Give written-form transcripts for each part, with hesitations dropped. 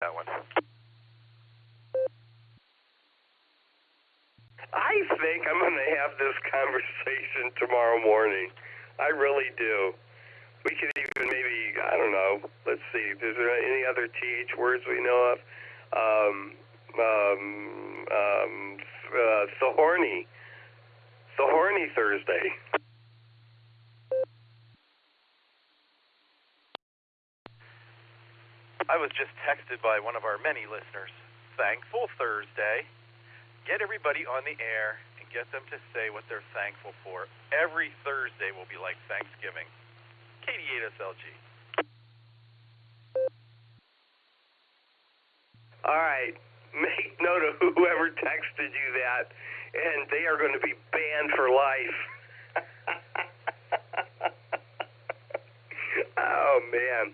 that one. I think I'm going to have this conversation tomorrow morning. I really do. We could even maybe, I don't know, let's see, is there any other TH words we know of? Thorny Thursday. I was just texted by one of our many listeners. Thankful Thursday. Get everybody on the air and get them to say what they're thankful for. Every Thursday will be like Thanksgiving. KD8SLG. All right. Make note of whoever texted you that, and they are going to be banned for life. Oh, man.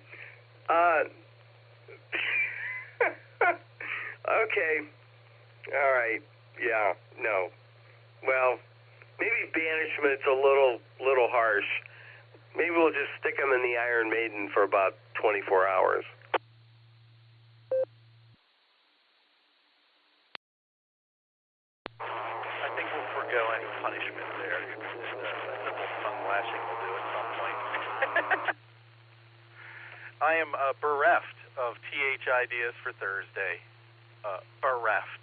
Okay. All right. Yeah. No. Well, maybe banishment's a little harsh. Maybe we'll just stick them in the Iron Maiden for about 24 hours. I think we'll forego any punishment there. Simple tongue lashing will do at some point. I am bereft of TH ideas for Thursday. Bereft.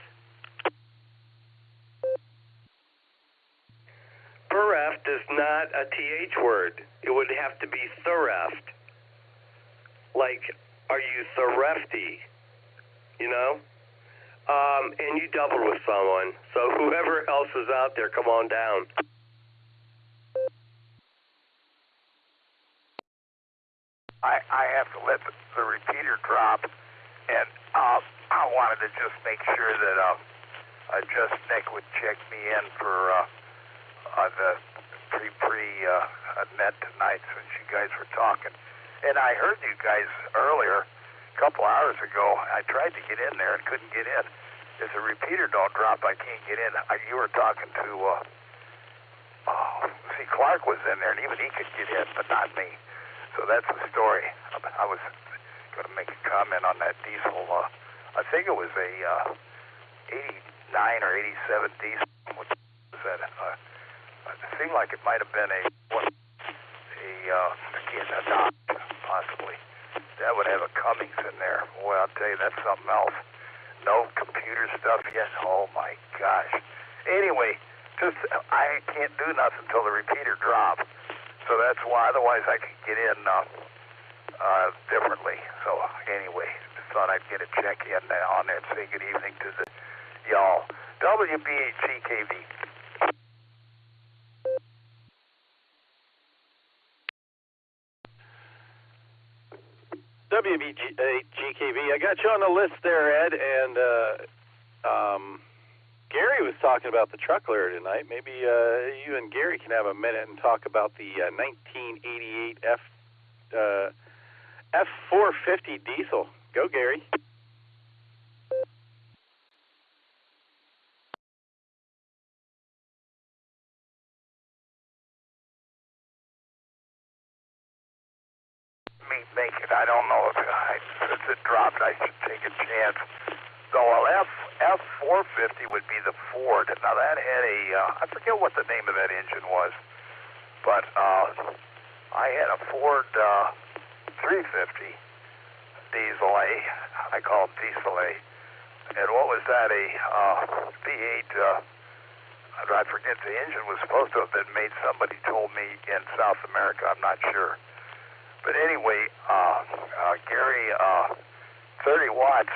Bereft is not a TH word. It would have to be thereft. Like, are you therefty? You know? And you doubled with someone. So whoever else is out there, come on down. I have to let the repeater drop, and I wanted to just make sure that Just Nick would check me in for the net tonight since you guys were talking. And I heard you guys earlier, a couple hours ago. I tried to get in there and couldn't get in. If the repeater don't drop, I can't get in. You were talking to, see, Clark was in there, and even he could get in, but not me. So that's the story. I was going to make a comment on that diesel. I think it was a 89 or 87 diesel. What was that? It seemed like it might have been a Dodge, possibly. That would have a Cummings in there. Boy, I'll tell you, that's something else. No computer stuff yet. Oh, my gosh. Anyway, just I can't do nothing until the repeater drops. So that's why, otherwise I could get in differently. So anyway, just thought I'd get a check in on there and say good evening to y'all. WBHGKV. WBGKV, I got you on the list there, Ed, and Gary was talking about the truckler tonight. Maybe you and Gary can have a minute and talk about the 1988 F450 diesel. Go, Gary. Make it. I don't know if since it dropped, I should take a chance. So F450 would be the Ford. Now that had I forget what the name of that engine was, but I had a Ford 350 Diesel A. I call it Diesel A. And what was that? A V8. I forget. The engine was supposed to have been made. Somebody told me in South America. I'm not sure. But anyway, Gary, 30 watts,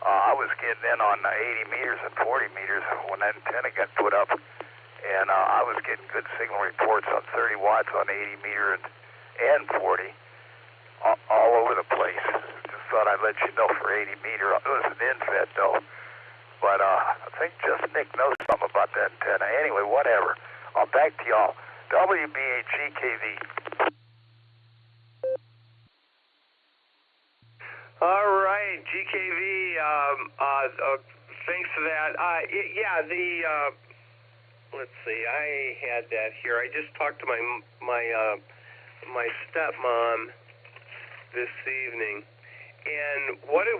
I was getting in on 80 meters and 40 meters when that antenna got put up, and I was getting good signal reports on 30 watts on 80 meter and 40, all over the place. Just thought I'd let you know for 80 meter. It was an infed, though. But I think just Nick knows something about that antenna. Anyway, whatever. Back to y'all. WBHGKV. All right, GKV, thanks for that. Let's see, I had that here. I just talked to my stepmom this evening, And what it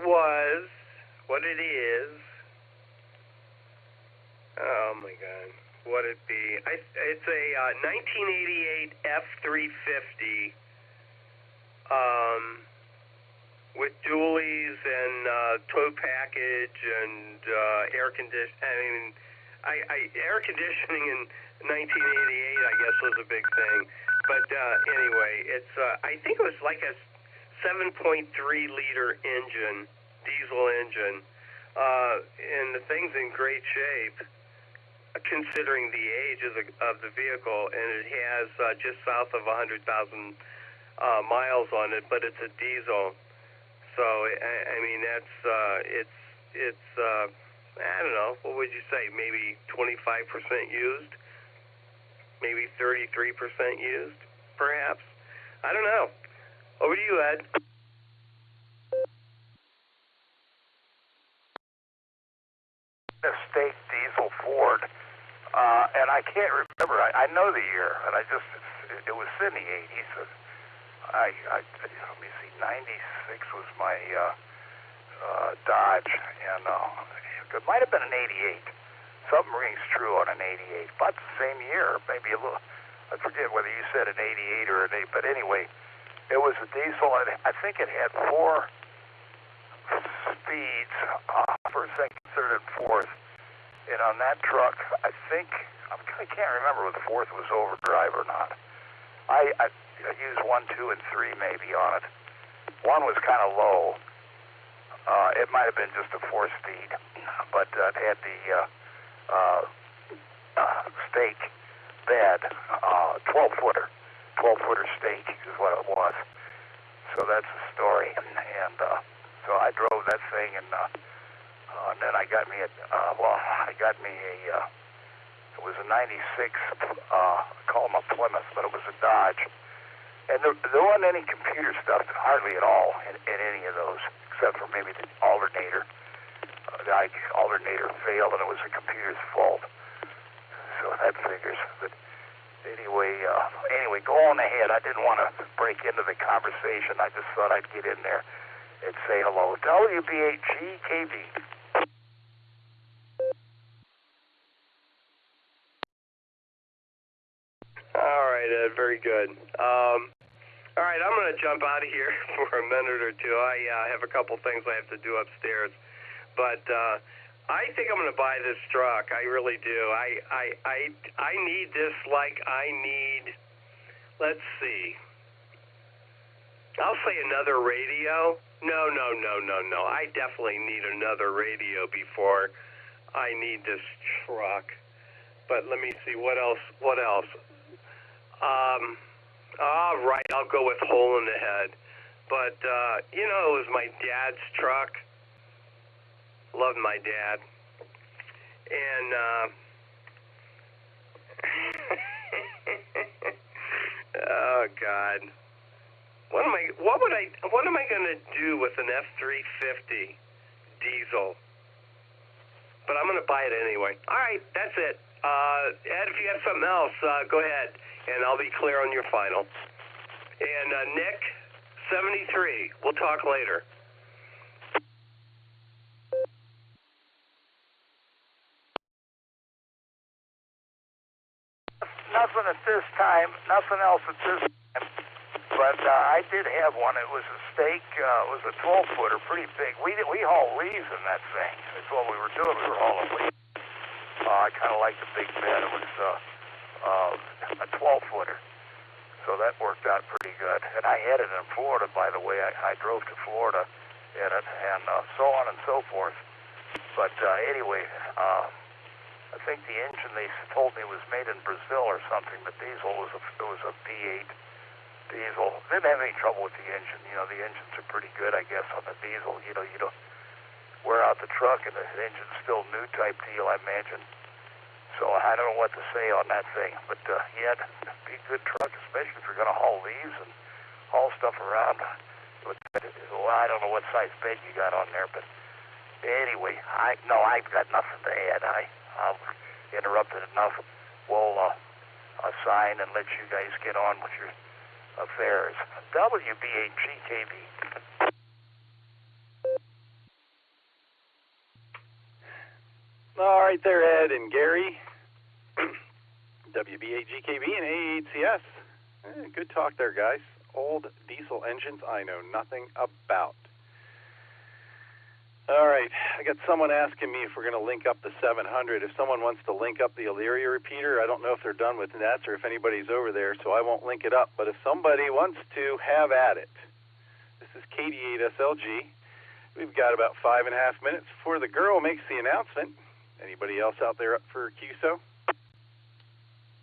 is, oh my God, what it be? It's a 1988 F350 with dualies and tow package and air conditioning. Air conditioning in 1988, I guess, was a big thing. But anyway, it's I think it was like a 7.3 liter engine, diesel engine, and the thing's in great shape, considering the age of the vehicle, and it has just south of 100,000 miles on it, but it's a diesel. So I mean that's it's I don't know, what would you say? Maybe 25% used, maybe 33% used, perhaps. I don't know. Over to you, Ed. Estate diesel Ford, and I can't remember. I know the year, and it was in the 80s. Let me see, 96 was my Dodge, and it might have been an 88. Something rings true on an 88. About the same year, maybe a little. I forget whether you said an 88 or an 8, but anyway, it was a diesel. I think it had 4 speeds, first, second, third, and fourth. And on that truck, I can't remember if the fourth was overdrive or not. I used 1, 2, and 3 maybe on it. 1 was kind of low. It might have been just a 4-speed, but it had the stake bed, 12-footer stake is what it was. So that's the story. And so I drove that thing, and then I got me it was a 96, call them a Plymouth, but it was a Dodge. And there wasn't any computer stuff, hardly at all, in any of those, except for maybe the alternator. The alternator failed, and it was the computer's fault. So that figures. But anyway, go on ahead. I didn't want to break into the conversation. I just thought I'd get in there and say hello. WBAG-KB. All right, Ed, very good. All right, I'm going to jump out of here for a minute or two. I have a couple things I have to do upstairs, but I think I'm going to buy this truck. I really do. I need this like I need. Let's see. I'll say another radio. No. I definitely need another radio before I need this truck. But let me see, what else? All right, I'll go with hole in the head. But, it was my dad's truck. Loved my dad. And, oh, God. What am I going to do with an F350 diesel? But I'm going to buy it anyway. All right, that's it. Ed, if you have something else, go ahead, and I'll be clear on your final. And Nick, 73, we'll talk later. Nothing at this time. Nothing else at this time. But I did have one. It was a stake. It was a 12-footer, pretty big. We hauled leaves in that thing. That's what we were doing. We were hauling leaves. I kind of liked the big bed. It was a 12-footer. So that worked out pretty good. And I had it in Florida, by the way. I drove to Florida in it, and so on and so forth. But anyway, I think the engine they told me was made in Brazil or something. The diesel was a V8 diesel. Didn't have any trouble with the engine. The engines are pretty good, I guess, on the diesel. You don't wear out the truck, and the engine's still new type deal, I imagine. So I don't know what to say on that thing. But yeah, it'd be a good truck, especially if you're going to haul leaves and haul stuff around. Well, I don't know what size bed you got on there, but anyway, I've got nothing to add. I've interrupted enough. We'll sign and let you guys get on with your affairs. WBAG-KB. All right there, Ed and Gary. WB8GKB and AHCS. Good talk there, guys. Old diesel engines I know nothing about. All right, I got someone asking me if we're going to link up the 700. If someone wants to link up the Illyria repeater, I don't know if they're done with nets or if anybody's over there, so I won't link it up. But if somebody wants to, have at it. This is KD8SLG. We've got about 5.5 minutes before the girl makes the announcement. Anybody else out there up for QSO?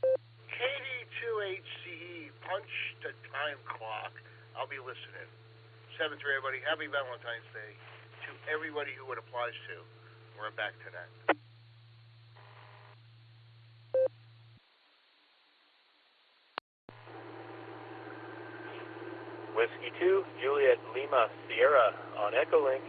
KD2HCE, punch the time clock. I'll be listening. 7-3, everybody. Happy Valentine's Day to everybody who it applies to. We're back to that. Whiskey 2, Juliet Lima Sierra on Echolink.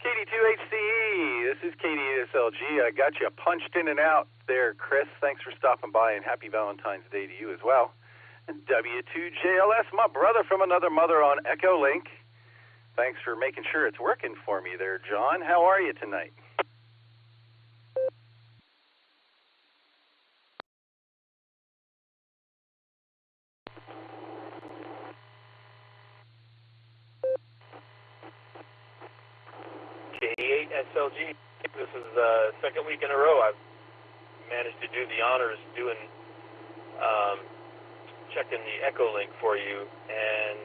KD2HCE, this is KD8SLG. I got you punched in and out there, Chris. Thanks for stopping by, and happy Valentine's Day to you as well. And W2JLS, my brother from another mother on Echolink. Thanks for making sure it's working for me there, John. How are you tonight? KD8SLG. This is the second week in a row I've managed to do the honors doing checking the Echolink for you, and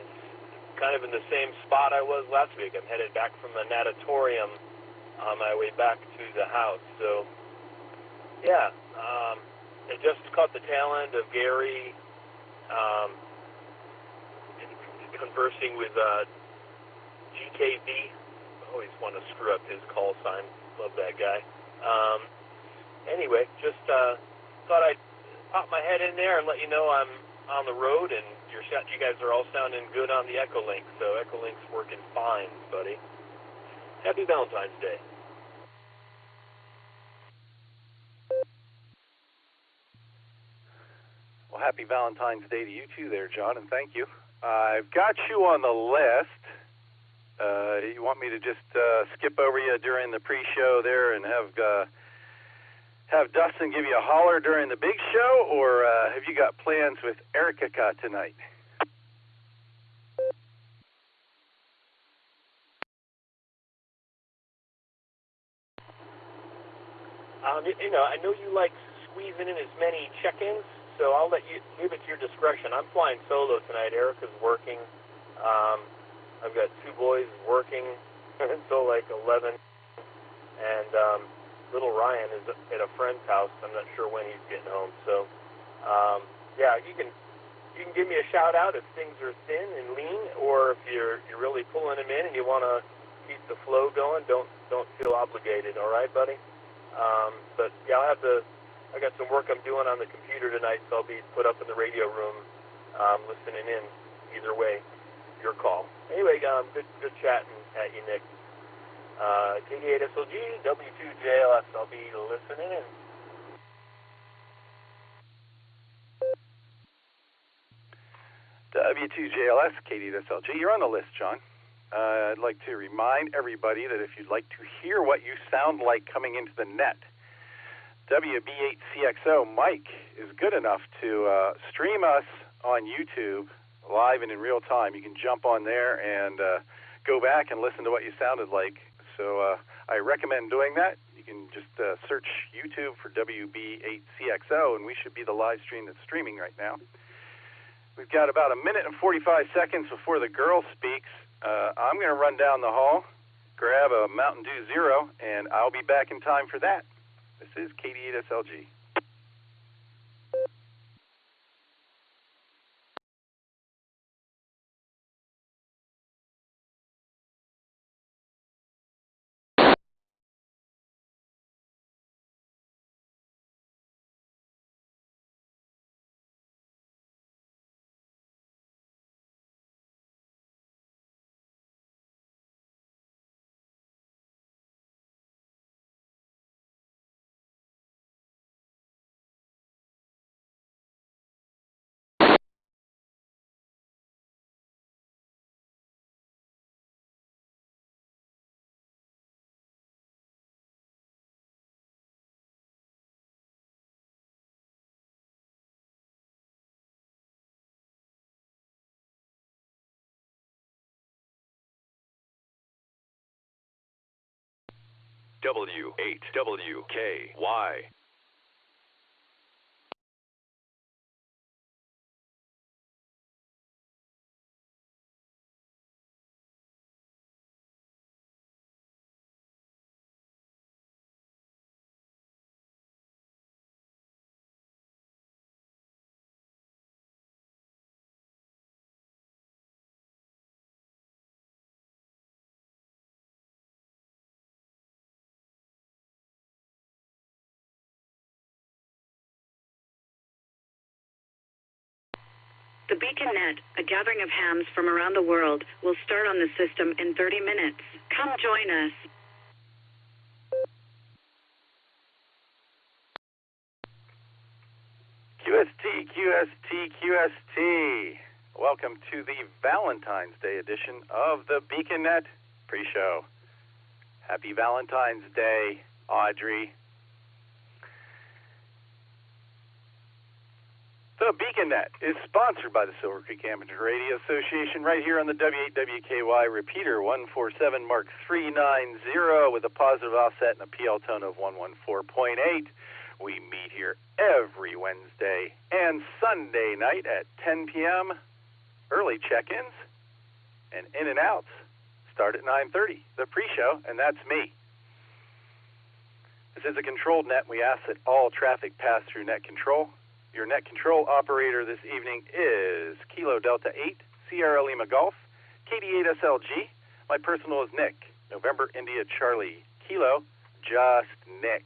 kind of in the same spot I was last week. I'm headed back from the natatorium on my way back to the house. So, yeah, I just caught the tail end of Gary conversing with GKB. Always want to screw up his call sign. Love that guy. Anyway, just thought I'd pop my head in there and let you know I'm on the road, and you guys are all sounding good on the Echolink. So Echolink's working fine, buddy. Happy Valentine's Day. Well, happy Valentine's Day to you too there, John, and thank you. I've got you on the list. You want me to just skip over you during the pre-show there and have Dustin give you a holler during the big show, or have you got plans with Erica tonight? I know you like squeezing in as many check-ins, so I'll leave it to your discretion. I'm flying solo tonight. Erica's working. I've got two boys working until like 11, and little Ryan is at a friend's house. I'm not sure when he's getting home. So, yeah, you can give me a shout out if things are thin and lean, or if you're really pulling them in and you want to keep the flow going. Don't feel obligated. All right, buddy. But yeah, I got some work I'm doing on the computer tonight, so I'll be put up in the radio room, listening in. Either way, your call. Anyway, good chatting at you, Nick. KD8SLG, W2JLS, I'll be listening in. W2JLS, KD8SLG, you're on the list, John. I'd like to remind everybody that if you'd like to hear what you sound like coming into the net, WB8CXO Mike is good enough to stream us on YouTube live and in real time. You can jump on there and go back and listen to what you sounded like. So I recommend doing that. You can just search YouTube for WB8CXO, and we should be the live stream that's streaming right now. We've got about 1 minute and 45 seconds before the girl speaks. I'm going to run down the hall, grab a Mountain Dew Zero, and I'll be back in time for that. This is KD8SLG. W8WKY. The Beacon Net, a gathering of hams from around the world, will start on the system in 30 minutes. Come join us. QST, QST, QST. Welcome to the Valentine's Day edition of the Beacon Net pre-show. Happy Valentine's Day, Audrey. The Beacon Net is sponsored by the Silvercreek Amateur Radio Association right here on the W8WKY repeater 147 Mark 390 with a positive offset and a PL tone of 114.8. We meet here every Wednesday and Sunday night at 10 p.m. Early check-ins and in and outs start at 9:30. The pre-show, and that's me. This is a controlled net. We ask that all traffic pass through net control. Your net control operator this evening is Kilo Delta 8, Sierra Lima Golf, KD8 SLG. My personal is Nick, November India Charlie, Kilo, just Nick.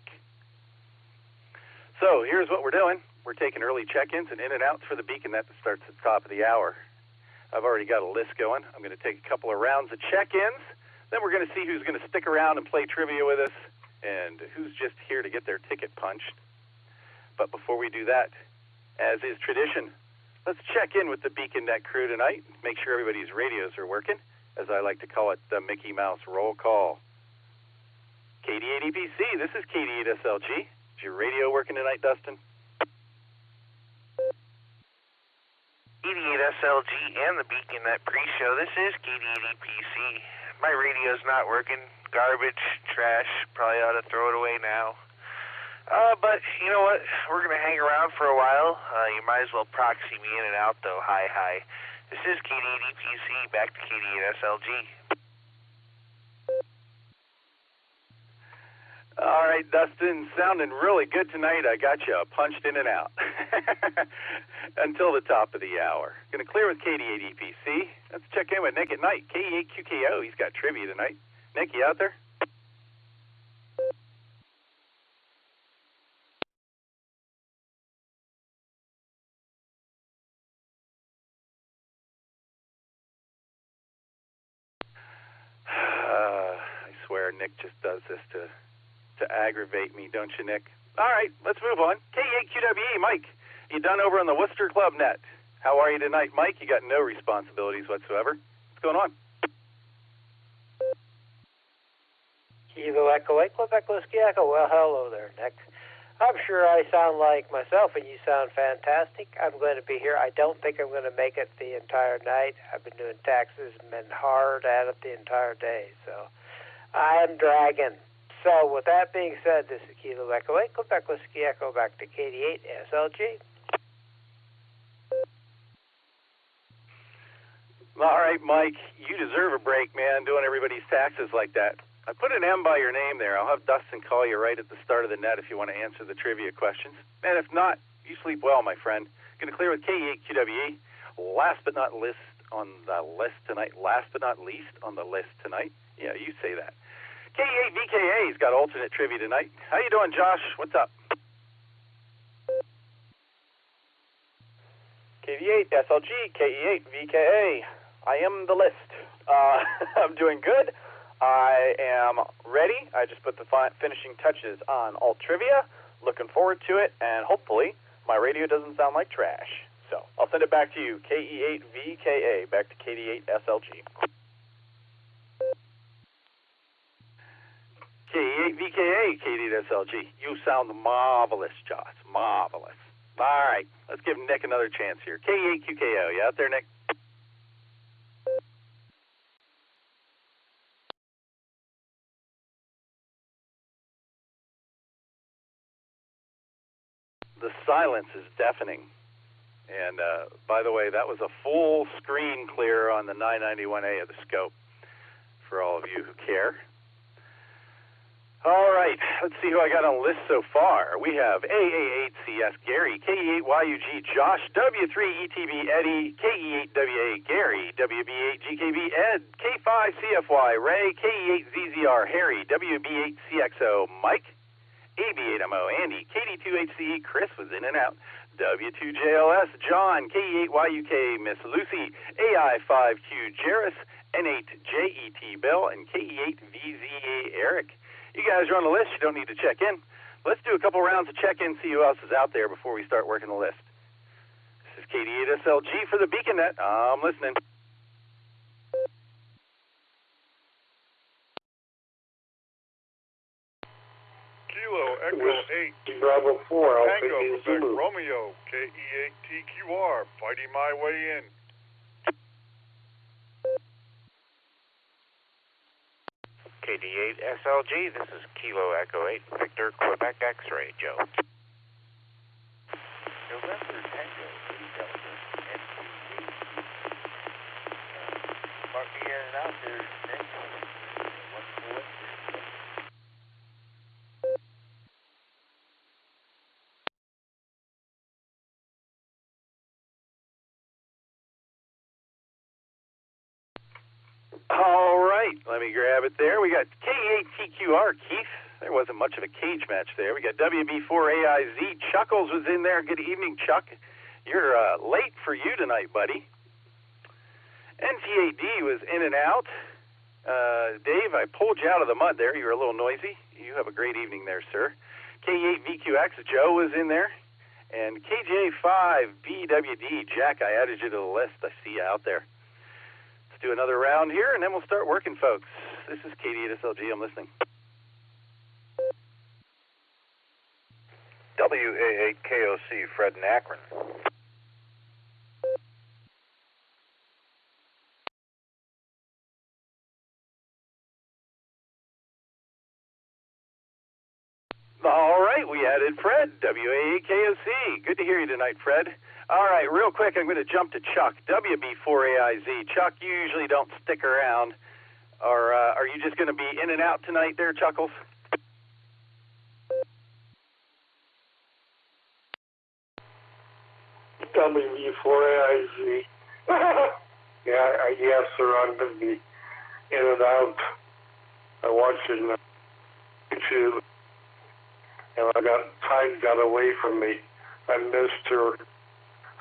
So here's what we're doing. We're taking early check-ins and in and outs for the Beacon Net that starts at the top of the hour. I've already got a list going. I'm going to take a couple of rounds of check-ins. Then we're going to see who's going to stick around and play trivia with us and who's just here to get their ticket punched. But before we do that, as is tradition, let's check in with the Beacon Net crew tonight. Make sure everybody's radios are working, as I like to call it, the Mickey Mouse roll call. KD8 EPC, this is KD8 SLG. Is your radio working tonight, Dustin? KD8 SLG and the Beacon Net pre-show. This is KD8 EPC. My radio's not working. Garbage, trash. Probably ought to throw it away now. But you know what? We're going to hang around for a while. You might as well proxy me in and out, though. Hi. This is KD8 EPC. Back to KD8 SLG. All right, Dustin, sounding really good tonight. I got you punched in and out until the top of the hour. Going to clear with KD8 EPC. Let's check in with Nick at night. KE8QKO, he's got trivia tonight. Nick, you out there? I swear Nick just does this to aggravate me, don't you, Nick? All right, let's move on. K8QWE, Mike, you done over on the Worcester Club Net. How are you tonight, Mike? You got no responsibilities whatsoever. What's going on? Kilo Echo Echo. Well, hello there, Nick. I'm sure I sound like myself, and you sound fantastic. I'm going to be here. I don't think I'm going to make it the entire night. I've been doing taxes and been hard at it the entire day, so I am dragging. So with that being said, this is Kilo Echo Echo back to KD8 SLG. All right, Mike, you deserve a break, man, doing everybody's taxes like that. I put an M by your name there. I'll have Dustin call you right at the start of the net if you want to answer the trivia questions. And if not, you sleep well, my friend. Going to clear with K8QWE. Last but not least on the list tonight. Last but not least on the list tonight. Yeah, you say that. K8VKA's got alternate trivia tonight. How you doing, Josh? What's up? KV8 SLG, KE8 VKA. I am the list. I'm doing good. I am ready. I just put the finishing touches on alt trivia. Looking forward to it, and hopefully my radio doesn't sound like trash. So I'll send it back to you. KE8 VKA, back to KD8 SLG. KE8 VKA, KD8 SLG. You sound marvelous, Josh. Marvelous. All right, let's give Nick another chance here. K8QKO, you out there, Nick? the silence is deafening. And by the way, that was a full screen clear on the 991A of the scope for all of you who care. All right, let's see who I got on the list so far. We have AA8CS Gary, KE8YUG Josh, W3ETB Eddie, KE8WA Gary, WB8GKB Ed, K5CFY Ray, KE8ZZR Harry, WB8CXO Mike, AB8MO Andy, KD2HCE Chris was in and out, W2JLS John, KE8YUK Miss Lucy, AI5Q Jarris, N8JET Bill, and KE8VZA Eric. You guys are on the list. You don't need to check in. Let's do a couple rounds of check-in, see who else is out there before we start working the list. This is KD8SLG for the BeaconNet. I'm listening. Kilo Echo 8 Bravo 4 Tango Quebec Romeo KE8TQR fighting my way in. KD8SLG, this is Kilo Echo 8 Victor Quebec X-Ray Joe. November Tango 3 Delta Mark me in and out there. All right, let me grab it there. We got K8TQR, Keith. There wasn't much of a cage match there. We got WB4AIZ. Chuckles was in there. Good evening, Chuck. You're late for you tonight, buddy. NTAD was in and out. Dave, I pulled you out of the mud there. You were a little noisy. You have a great evening there, sir. K8VQX, Joe was in there. And KJ5BWD, Jack, I added you to the list. I see you out there. Do another round here, and then we'll start working, folks. This is KD8SLG. I'm listening. WA8KOC, Fred in Akron. All right, we added Fred, WA8KOC. Good to hear you tonight, Fred. All right, real quick, I'm going to jump to Chuck, WB4AIZ. Chuck, you usually don't stick around. Or are you just going to be in and out tonight there, Chuckles? WB4AIZ. Yes, sir, I'm going to be in and out. I watched it on YouTube, and time got away from me. I missed her.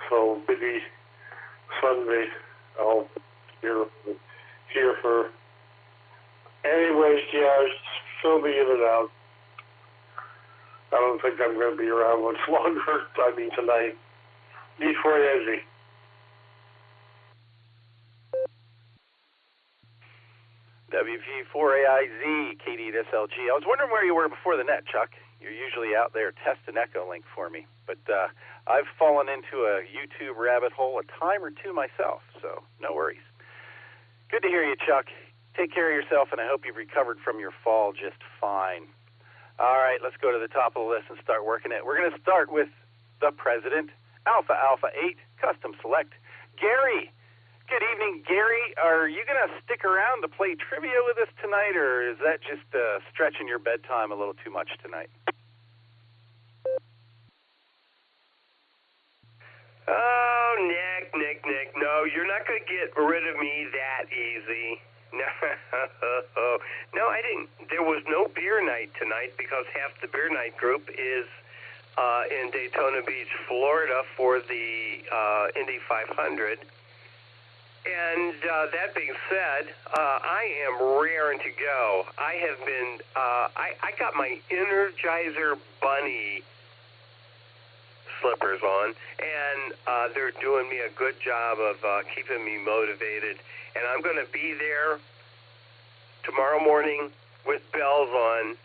So maybe Sunday I'll hear for. Anyways, yeah, she'll be in and out. I don't think I'm going to be around much longer. I mean, tonight. Before Ezzy. WP4AIZ, KD8SLG. I was wondering where you were before the net, Chuck. You're usually out there testing Echolink for me. But I've fallen into a YouTube rabbit hole a time or two myself, so no worries. Good to hear you, Chuck. Take care of yourself, and I hope you've recovered from your fall just fine. All right, let's go to the top of the list and start working it. We're going to start with the President, Alpha 8, Custom Select, Gary. Good evening, Gary. Are you going to stick around to play trivia with us tonight, or is that just stretching your bedtime a little too much tonight? Oh, Nick. No, you're not going to get rid of me that easy. No, I didn't. There was no beer night tonight because half the beer night group is in Daytona Beach, Florida for the Indy 500. And that being said, I am raring to go. I have been, I got my Energizer Bunny slippers on, and they're doing me a good job of keeping me motivated. And I'm going to be there tomorrow morning with bells on,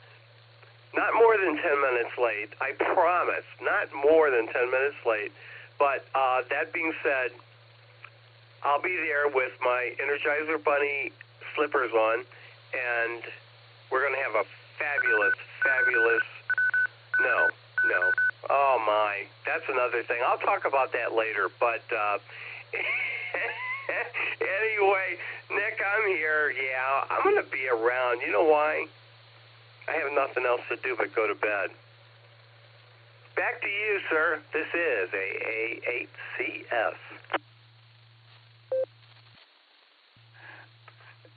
not more than 10 minutes late. I promise, not more than 10 minutes late. But that being said, I'll be there with my Energizer Bunny slippers on, and we're going to have a fabulous, Oh, my. That's another thing. I'll talk about that later. But anyway, Nick, I'm here. Yeah, I'm going to be around. You know why? I have nothing else to do but go to bed. Back to you, sir. This is AA8CS.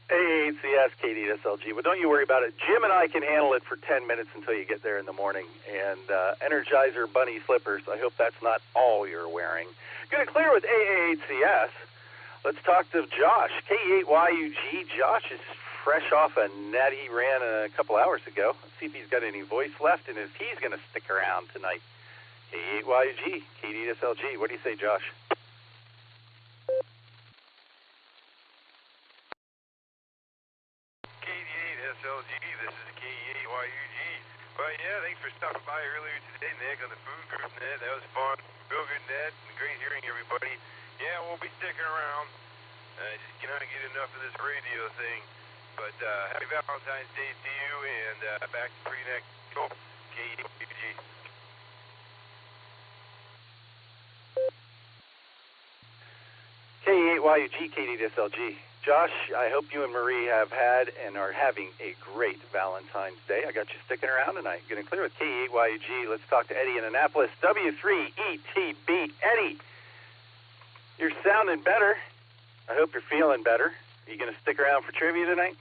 AA8CS, KDSLG. But don't you worry about it. Jim and I can handle it for 10 minutes until you get there in the morning. And Energizer bunny slippers, I hope that's not all you're wearing. Going to clear with AA8CS. Let's talk to Josh, KE8YUG. Josh is fresh off a net he ran a couple hours ago. Let's see if he's got any voice left and if he's going to stick around tonight. KE8YUG, KDSLG. What do you say, Josh? KD8SLG, this is KE8YUG. Well, yeah, thanks for stopping by earlier today, Nick, on the Food Group Net. That was fun. Real good net, and great hearing everybody. Yeah, we'll be sticking around. Just cannot get enough of this radio thing. But happy Valentine's Day to you, and back to pre-next show, KE8YUG. KE8YUG, KDSLG. Josh, I hope you and Marie have had and are having a great Valentine's Day. I got you sticking around tonight. Going to clear with KE8YUG. Let's talk to Eddie in Annapolis. W3ETB. Eddie, you're sounding better. I hope you're feeling better. Are you going to stick around for trivia tonight?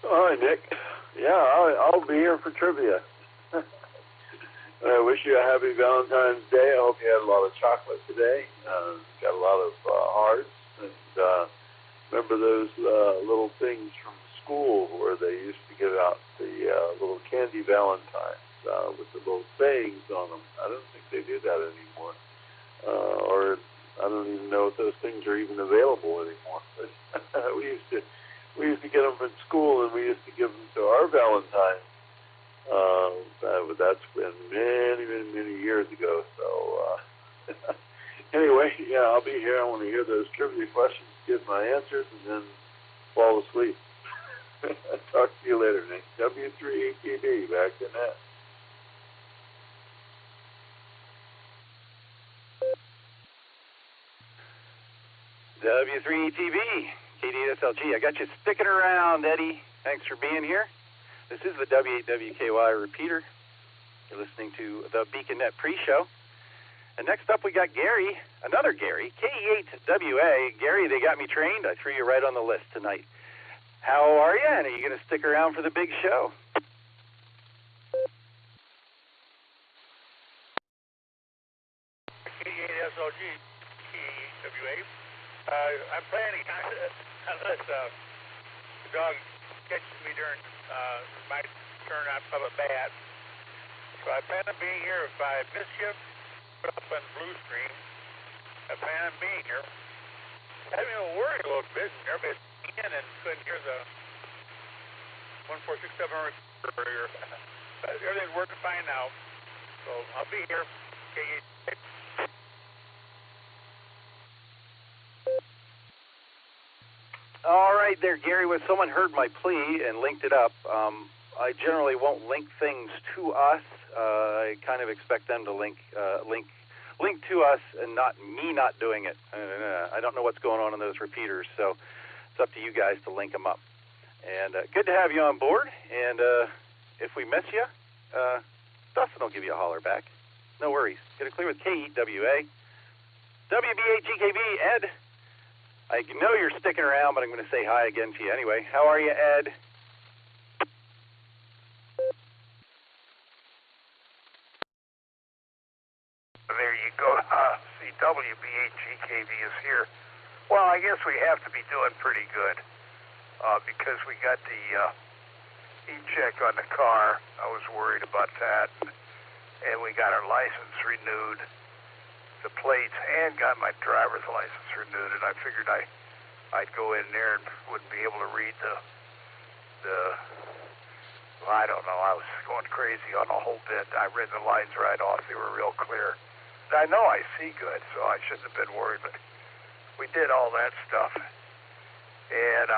Hi, Nick. Yeah, I'll be here for trivia. I wish you a happy Valentine's Day. I hope you had a lot of chocolate today. Got a lot of hearts. And remember those little things from school where they used to give out the little candy Valentines with the little sayings on them? I don't think they do that anymore. Or I don't even know if those things are even available anymore. But we used to get them from school, and we used to give them to our Valentines. That's been many years ago. So anyway, yeah, I'll be here. I want to hear those trivia questions, give my answers, and then fall asleep. Talk to you later, Nick. W3ETB, back to net. W3ETB, KDSLG. I got you sticking around, Eddie. Thanks for being here. This is the W8WKY repeater. You're listening to the BeaconNet pre-show. And next up we got Gary, another Gary, KE8WA. Gary, they got me trained. I threw you right on the list tonight. How are you? And are you going to stick around for the big show? KE8SLG, KE8WA. I'm planning, unless the dog catches me during my turn up of a bat. So I plan on being here. If I miss you, put up on Blue Stream. I plan on being here. I've been worried a little bit. Everybody's in and couldn't hear the 1467 earlier. But everything's working fine now. So I'll be here. All right there, Gary. When someone heard my plea and linked it up, I generally won't link things to us. I kind of expect them to link to us and not me not doing it. I don't know what's going on in those repeaters, so it's up to you guys to link them up. And good to have you on board. And if we miss you, Dustin will give you a holler back. No worries. Get it clear with KEWA. WBAGKB, Ed. I know you're sticking around, but I'm going to say hi again to you anyway. How are you, Ed? There you go. See, WBAGKB is here. Well, I guess we have to be doing pretty good because we got the e-check on the car. I was worried about that. And we got our license renewed, the plates, and got my driver's license renewed. And I figured I'd go in there and wouldn't be able to read well, I don't know. I was going crazy on a whole bit. I read the lines right off. They were real clear. I know I see good, so I shouldn't have been worried, but we did all that stuff. And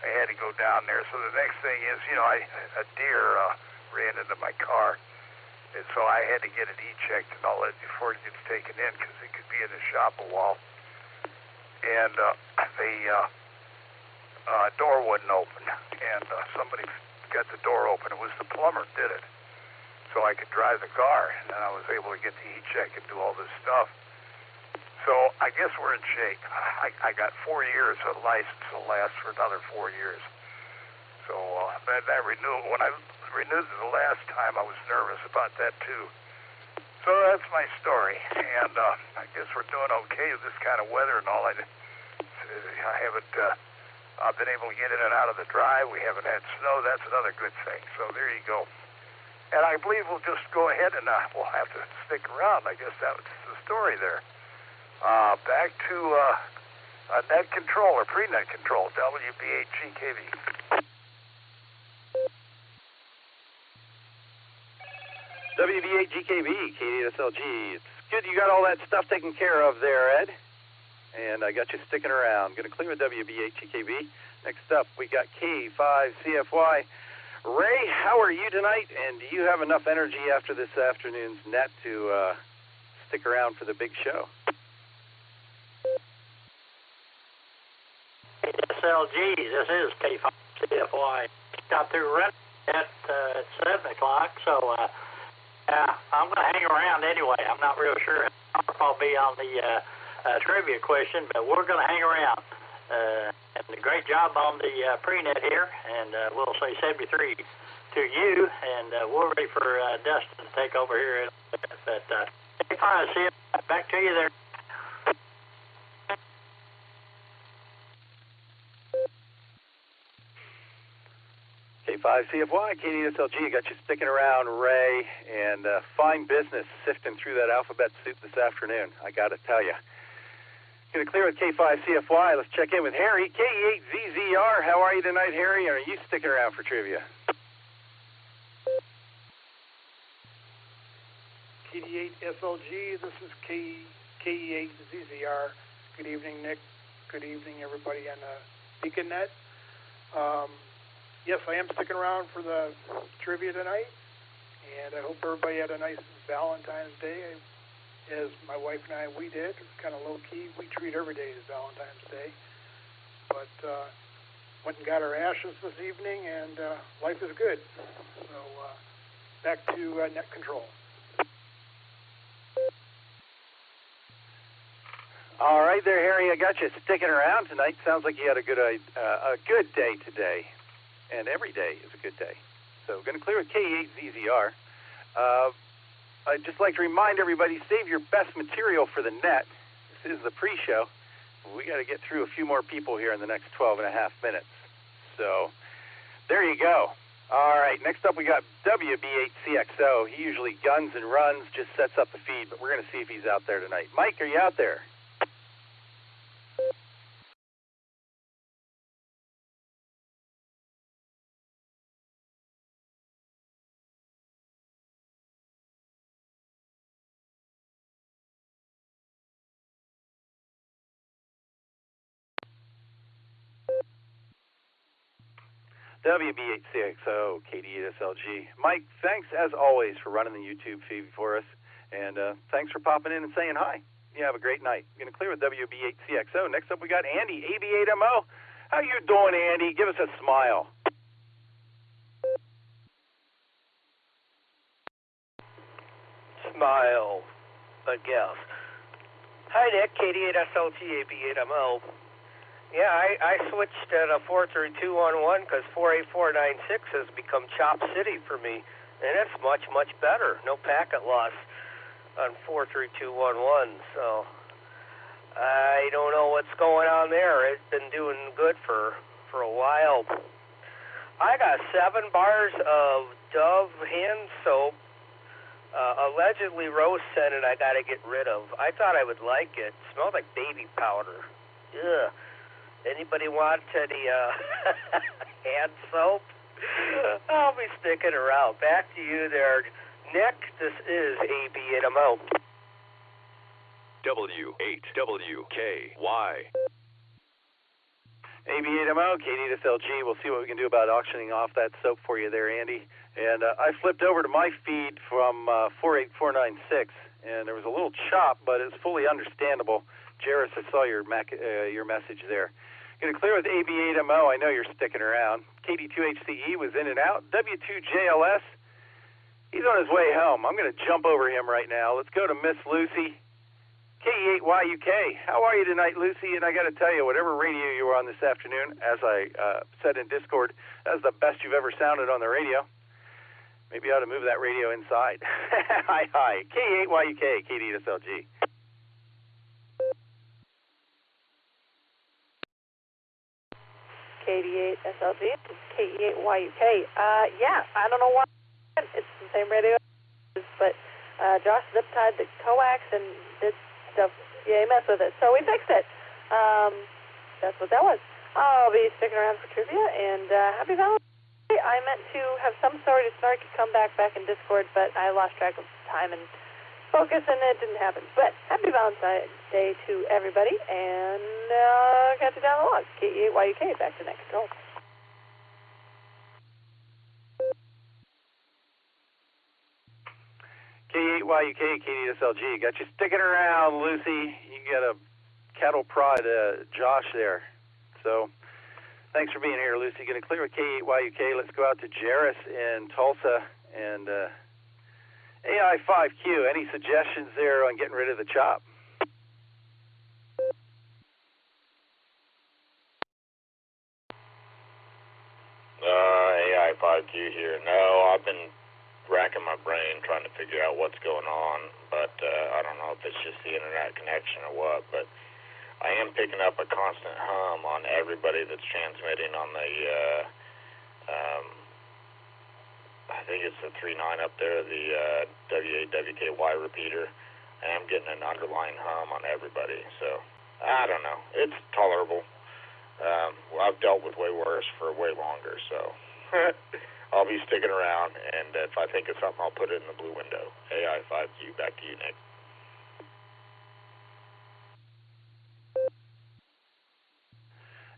I had to go down there. So the next thing is, a deer ran into my car. And so I had to get it e-checked and all that before it gets taken in because it could be in the shop a while. And the door wouldn't open. And somebody got the door open. It was the plumber did it. So I could drive the car. And then I was able to get the e-check and do all this stuff. So I guess we're in shape. I got 4 years of license. It'll last for another 4 years. So that renewal, when I renewed it the last time, I was nervous about that too. So that's my story, and I guess we're doing okay with this kind of weather and all. I haven't I've been able to get in and out of the drive. We haven't had snow. That's another good thing. So there you go. And I believe we'll just go ahead and we'll have to stick around. I guess that's the story there. Back to net control or pre-net control, WB8GKV. WB8GKV, K8SLG. It's good you got all that stuff taken care of there, Ed. And I got you sticking around. Going to clear with WB8GKV. Next up, we got K5CFY. Ray, how are you tonight? And do you have enough energy after this afternoon's net to stick around for the big show? SLG, this is K5CFY. Got through running at 7 o'clock, so I'm going to hang around anyway. I'm not real sure how I'll be on the trivia question, but we're going to hang around. And a great job on the pre-net here, and we'll say 73 to you, and we're ready for Dustin to take over here in a minute. But K5CFY, back to you there. K5CFY, K8SLG, got you sticking around, Ray, and fine business sifting through that alphabet soup this afternoon, I got to tell you. Going to clear with K5CFY. Let's check in with Harry, K8ZZR. How are you tonight, Harry? Are you sticking around for trivia? KD8SLG, this is K8ZZR. Good evening, Nick. Good evening, everybody on BeaconNet. Yes, I am sticking around for the trivia tonight, and I hope everybody had a nice Valentine's Day, as my wife and I, we did. It's kind of low-key. We treat every day as Valentine's Day. But went and got our ashes this evening, and life is good. So back to net control. All right there, Harry. I got you sticking around tonight. Sounds like you had a good day today. And every day is a good day. So we're going to clear with K8ZZR. I'd just like to remind everybody, save your best material for the net. This is the pre-show. We got to get through a few more people here in the next 12 and a half minutes. So there you go. All right, next up we got WB8CXO. He usually guns and runs, just sets up the feed, but we're going to see if he's out there tonight. Mike, are you out there? WB8CXO, KD8SLG. Mike, thanks as always for running the YouTube feed for us, and thanks for popping in and saying hi. You have a great night. We're going to clear with WB8CXO. Next up, we got Andy, AB8MO. How you doing, Andy? Give us a smile. Smile, I guess. Hi, Nick, KD8SLG, AB8MO. Yeah, I switched at a 43211 because 48496 has become Chop City for me, and it's much, much better. No packet loss on 43211, so I don't know what's going on there. It's been doing good for a while. I got 7 bars of Dove hand soap, allegedly rose scented. I got to get rid of. I thought I would like it. It smelled like baby powder. Ugh. Anybody want any hand soap? I'll be sticking around. Back to you there, Nick. This is AB8MO. W8WKY. AB8MO, KD8SLG. We'll see what we can do about auctioning off that soap for you there, Andy. And I flipped over to my feed from 48496, and there was a little chop, but it's fully understandable. Jairus, I saw your message there. Going to clear with AB8MO. I know you're sticking around. KD2HCE was in and out. W2JLS, he's on his way home. I'm going to jump over him right now. Let's go to Miss Lucy. KE8YUK. How are you tonight, Lucy? And I got to tell you, whatever radio you were on this afternoon, as I said in Discord, that's the best you've ever sounded on the radio. Maybe you ought to move that radio inside. Hi. KE8YUK, KD8SLG. KD8SLG, KE8YUK. Yeah, I don't know why it's the same radio, but Josh zip-tied the coax and did stuff. Yeah, he messed with it, so we fixed it. That's what that was. I'll be sticking around for trivia, and happy Valentine's Day. I meant to have some sort of snarky comeback back in Discord, but I lost track of time and focus, and it didn't happen. But happy Valentine's Day to everybody, and catch you down the log. KE8YUK, back to net control. KE8YUK, KD8SLG. Got you sticking around, Lucy. You got a cattle prod Josh there. So thanks for being here, Lucy. Going to clear with KE8YUK. Let's go out to Jairus in Tulsa and AI5Q. Any suggestions there on getting rid of the chop? AI5Q here. No, I've been racking my brain trying to figure out what's going on, but I don't know if it's just the internet connection or what, but I am picking up a constant hum on everybody that's transmitting on the I think it's the 3.9 up there, the W8WKY repeater. I am getting an underlying hum on everybody, so I don't know. It's tolerable. Well, I've dealt with way worse for way longer, so I'll be sticking around, and if I think of something, I'll put it in the blue window. AI5Q, back to you, Nick.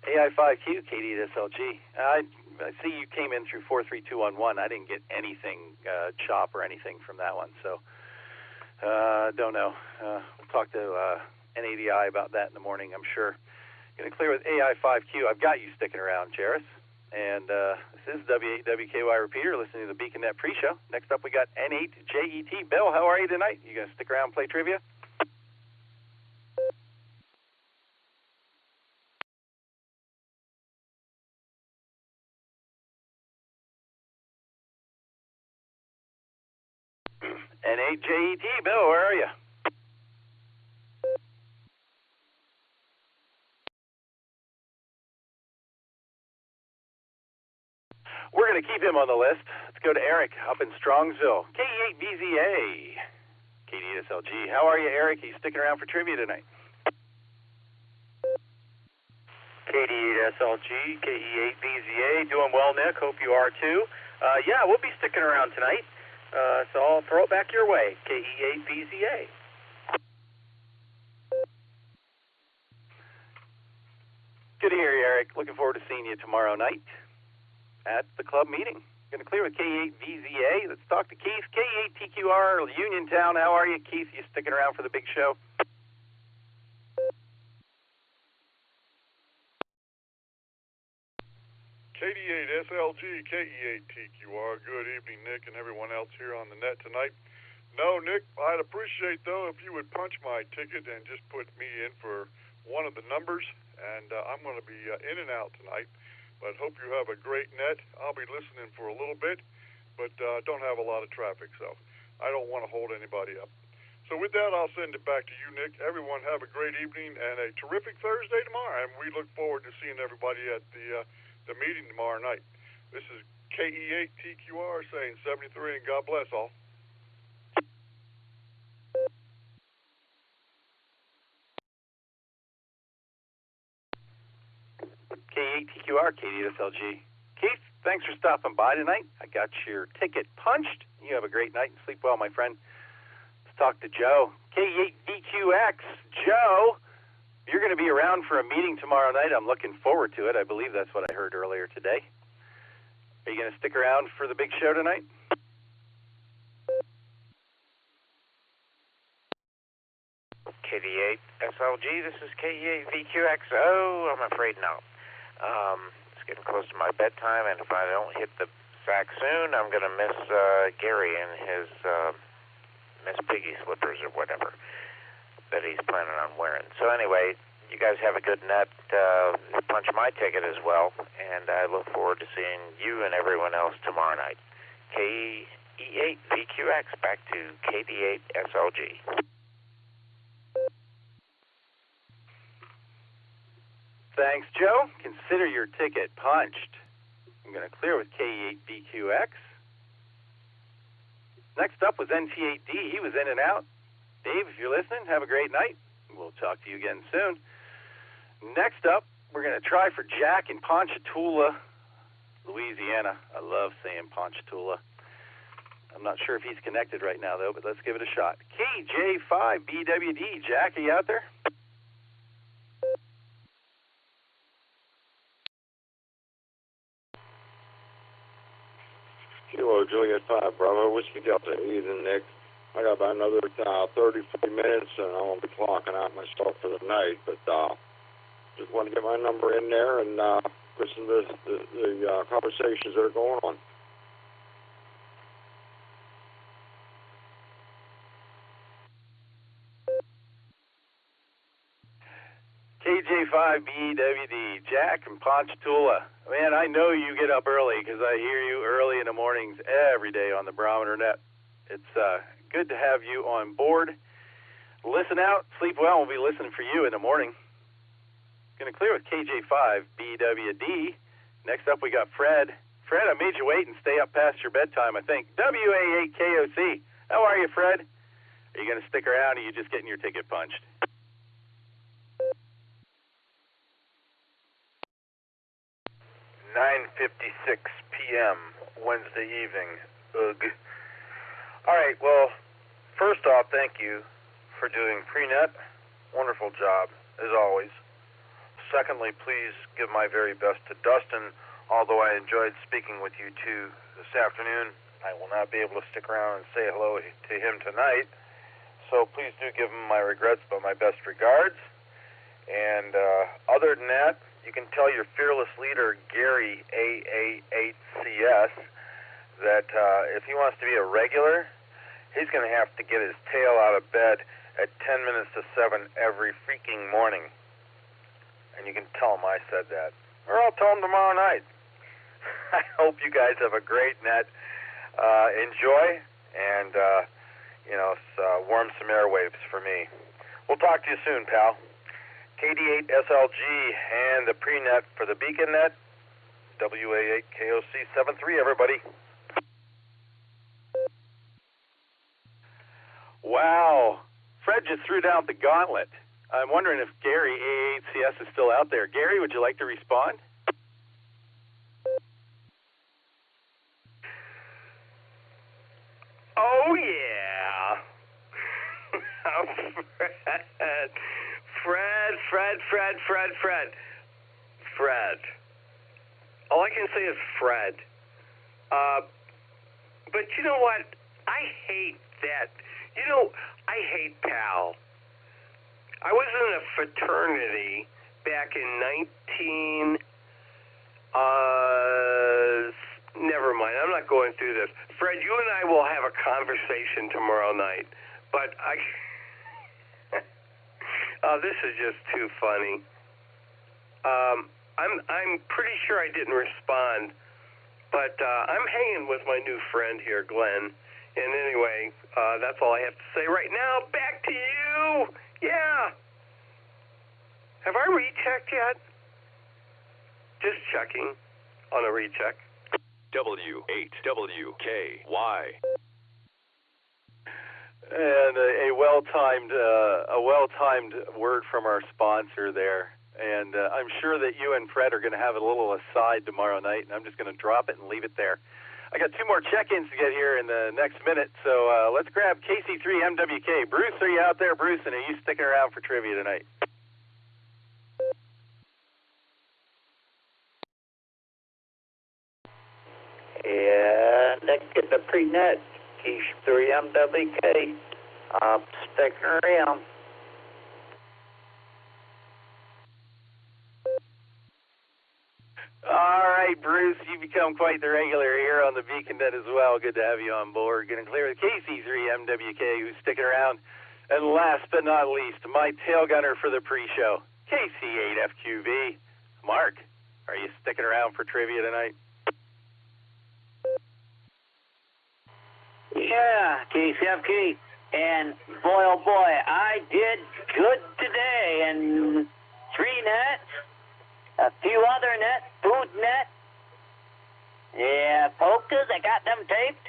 AI5Q, KD8SLG. I see you came in through 43211. I didn't get anything chop or anything from that one, so don't know. We'll talk to NADI about that in the morning, I'm sure. Going to clear with AI5Q. I've got you sticking around, Jairus. And this is W8WKY repeater, listening to the BeaconNet pre-show. Next up, we got N8JET. Bill, how are you tonight? You going to stick around and play trivia? N8JET, Bill, where are you? We're going to keep him on the list. Let's go to Eric up in Strongsville. KE8VZA. KD8SLG. How are you, Eric? Are you sticking around for trivia tonight? KD8SLG, KE8VZA. Doing well, Nick. Hope you are too. Yeah, we'll be sticking around tonight. So I'll throw it back your way. KE8VZA. Good to hear you, Eric. Looking forward to seeing you tomorrow night at the club meeting. Going to clear with KE8VZA. Let's talk to Keith. KE8TQR, Uniontown. How are you, Keith? You sticking around for the big show? KD8SLG, KE8TQR. Good evening, Nick, and everyone else here on the net tonight. No, Nick, I'd appreciate, though, if you would punch my ticket and just put me in for one of the numbers, and I'm going to be in and out tonight. But hope you have a great net. I'll be listening for a little bit, but don't have a lot of traffic, so I don't want to hold anybody up. So with that, I'll send it back to you, Nick. Everyone have a great evening and a terrific Thursday tomorrow, and we look forward to seeing everybody at the meeting tomorrow night. This is KE8TQR saying 73, and God bless all. KE8TQR, KD8SLG. Keith, thanks for stopping by tonight. I got your ticket punched. You have a great night and sleep well, my friend. Let's talk to Joe. KE8VQX. Joe, You're going to be around for a meeting tomorrow night. I'm looking forward to it. I believe that's what I heard earlier today. Are you going to stick around for the big show tonight? KD8 SLG, this is KE8 VQXO. I'm afraid not. It's getting close to my bedtime, and if I don't hit the sack soon, I'm going to miss Gary and his Miss Piggy slippers or whatever that he's planning on wearing. So anyway, you guys have a good net. Punch my ticket as well, and I look forward to seeing you and everyone else tomorrow night. KE8 VQX, back to KD8 SLG. Thanks, Joe. Consider your ticket punched. I'm going to clear with KE8VQX. Next up was NT8D. He was in and out. Dave, if you're listening, have a great night. We'll talk to you again soon. Next up, we're going to try for Jack in Ponchatoula, Louisiana. I love saying Ponchatoula. I'm not sure if he's connected right now, though, but let's give it a shot. KJ5BWD. Jack, are you out there? Kilo Juliet 5 Bravo, Whiskey Delta, Ethan, Nick. I got about another 30, 40 minutes, and I won't be clocking out myself for the night, but just want to get my number in there and listen to the conversations that are going on. KJ5BWD, Jack and Ponchatoula. Man, I know you get up early because I hear you early in the mornings every day on the Barometer Net. It's good to have you on board. Listen out, sleep well. We'll be listening for you in the morning. Going to clear with KJ5BWD. Next up, we got Fred. Fred, I made you wait and stay up past your bedtime, I think. WA8KOC. How are you, Fred? Are you going to stick around, or are you just getting your ticket punched? .9:56 p.m. Wednesday evening. Ugh. All right, well, first off, thank you for doing pre-net. Wonderful job, as always. Secondly, please give my very best to Dustin. Although I enjoyed speaking with you two this afternoon, I will not be able to stick around and say hello to him tonight. So please do give him my regrets, but my best regards. And other than that, you can tell your fearless leader, Gary, AA8CS, that if he wants to be a regular, he's going to have to get his tail out of bed at 10 minutes to 7 every freaking morning. And you can tell him I said that. Or I'll tell him tomorrow night. I hope you guys have a great net. Enjoy, and, warm some airwaves for me. We'll talk to you soon, pal. KD8 SLG and the pre-net for the Beacon Net, WA8KOC73, everybody. Wow. Fred just threw down the gauntlet. I'm wondering if Gary, AA8CS, is still out there. Gary, would you like to respond? Oh, yeah. Fred. All I can say is Fred. But you know what? I hate that. I hate Pal. I was in a fraternity back in never mind. I'm not going through this. Fred, you and I will have a conversation tomorrow night. But this is just too funny. I'm pretty sure I didn't respond, but I'm hanging with my new friend here, Glenn. And anyway, that's all I have to say right now. Back to you. Yeah. Have I rechecked yet? Just checking on a recheck. W8WKY. And a well-timed word from our sponsor there. And I'm sure that you and Fred are going to have a little aside tomorrow night, and I'm just going to drop it and leave it there. I got 2 more check-ins to get here in the next minute, so let's grab KC3MWK. Bruce, are you out there, Bruce? And are you sticking around for trivia tonight? Yeah, Nick at the pre-net. He's 3MWK. I'm sticking around. All right, Bruce, you become quite the regular here on the Beacon Net as well. Good to have you on board. Getting clear with KC3MWK, who's sticking around. And last but not least, my tail gunner for the pre-show, KC8FQV. Mark, are you sticking around for trivia tonight? Yeah, KCFK. And boy, oh boy, I did good today. And 3 nets, a few other nets, food net. Yeah, polkas, I got them taped.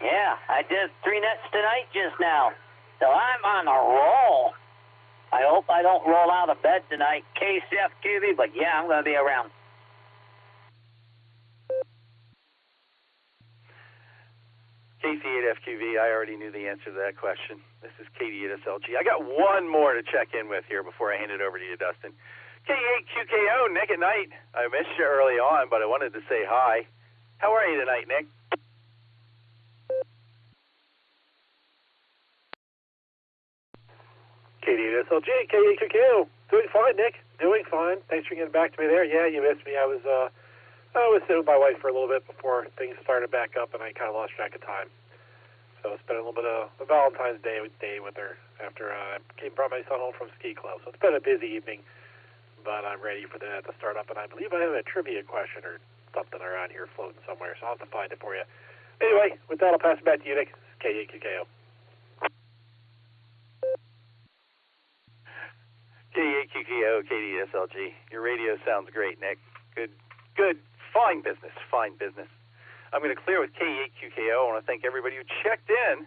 Yeah, I did 3 nets tonight just now. So I'm on a roll. I hope I don't roll out of bed tonight, KCFQV, but yeah, I'm going to be around. KC8FQV, I already knew the answer to that question. This is KD8SLG. I got one more to check in with here before I hand it over to you, Dustin. K8QKO, Nick at night. I missed you early on, but I wanted to say hi. How are you tonight, Nick? KD8SLG, K8QKO. Doing fine, Nick. Doing fine. Thanks for getting back to me there. Yeah, you missed me. I was sitting with my wife for a little bit before things started back up, and I kind of lost track of time. So I spent a little bit of a Valentine's Day with her after I brought my son home from ski club. So it's been a busy evening, but I'm ready for that to start up. And I believe I have a trivia question or something around here floating somewhere, so I'll have to find it for you. Anyway, with that, I'll pass it back to you, Nick. K8QKO. K8QKO, KDSLG. Your radio sounds great, Nick. Good. Fine business. I'm going to clear with K8QKO. I want to thank everybody who checked in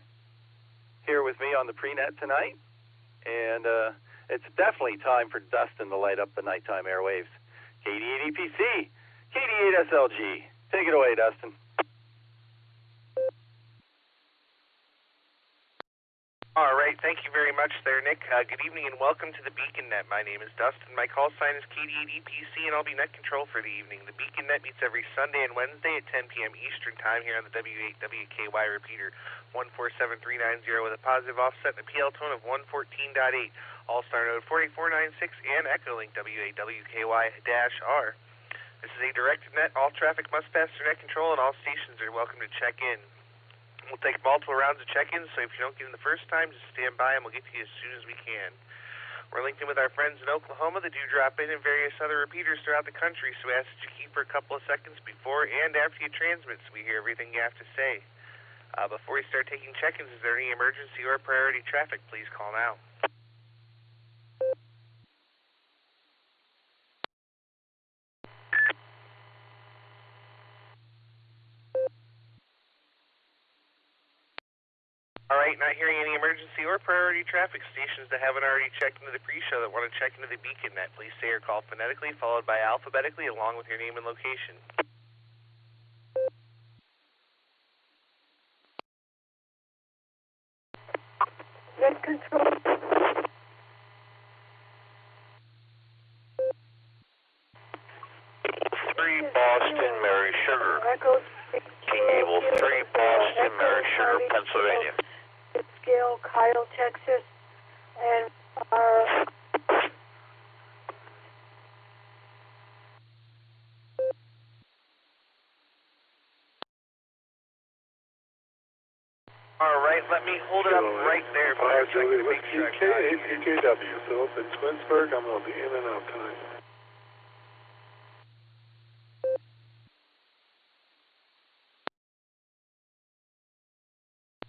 here with me on the pre-net tonight. And it's definitely time for Dustin to light up the nighttime airwaves. KD8EPC, KD8SLG. Take it away, Dustin. All right, thank you very much there, Nick. Good evening and welcome to the Beacon Net. My name is Dustin. My call sign is KD8EPC, and I'll be net control for the evening. The Beacon Net meets every Sunday and Wednesday at 10 p.m. Eastern Time here on the W8WKY repeater 147390 with a positive offset and a PL tone of 114.8. Allstar Node 48496 and Echolink W8WKY-R. This is a directed net. All traffic must pass through net control, and all stations are welcome to check in. We'll take multiple rounds of check-ins, so if you don't get in the first time, just stand by and we'll get to you as soon as we can. We're linked in with our friends in Oklahoma that do drop in and various other repeaters throughout the country, so we ask that you keep for a couple of seconds before and after you transmit so we hear everything you have to say. Before we start taking check-ins, is there any emergency or priority traffic? Please call now. All right, not hearing any emergency or priority traffic. Stations that haven't already checked into the pre-show that want to check into the Beacon Net, please say or call phonetically, followed by alphabetically, along with your name and location. Net control. 3 Boston, Mary Sugar. Cable 3 Boston, Mary Sugar, Pennsylvania. Scale, Kyle, Texas, and our... All right, let me hold it up right there for a second to make sure I got you. KW, so up in Twinsburg, I'm going to be in and out tonight.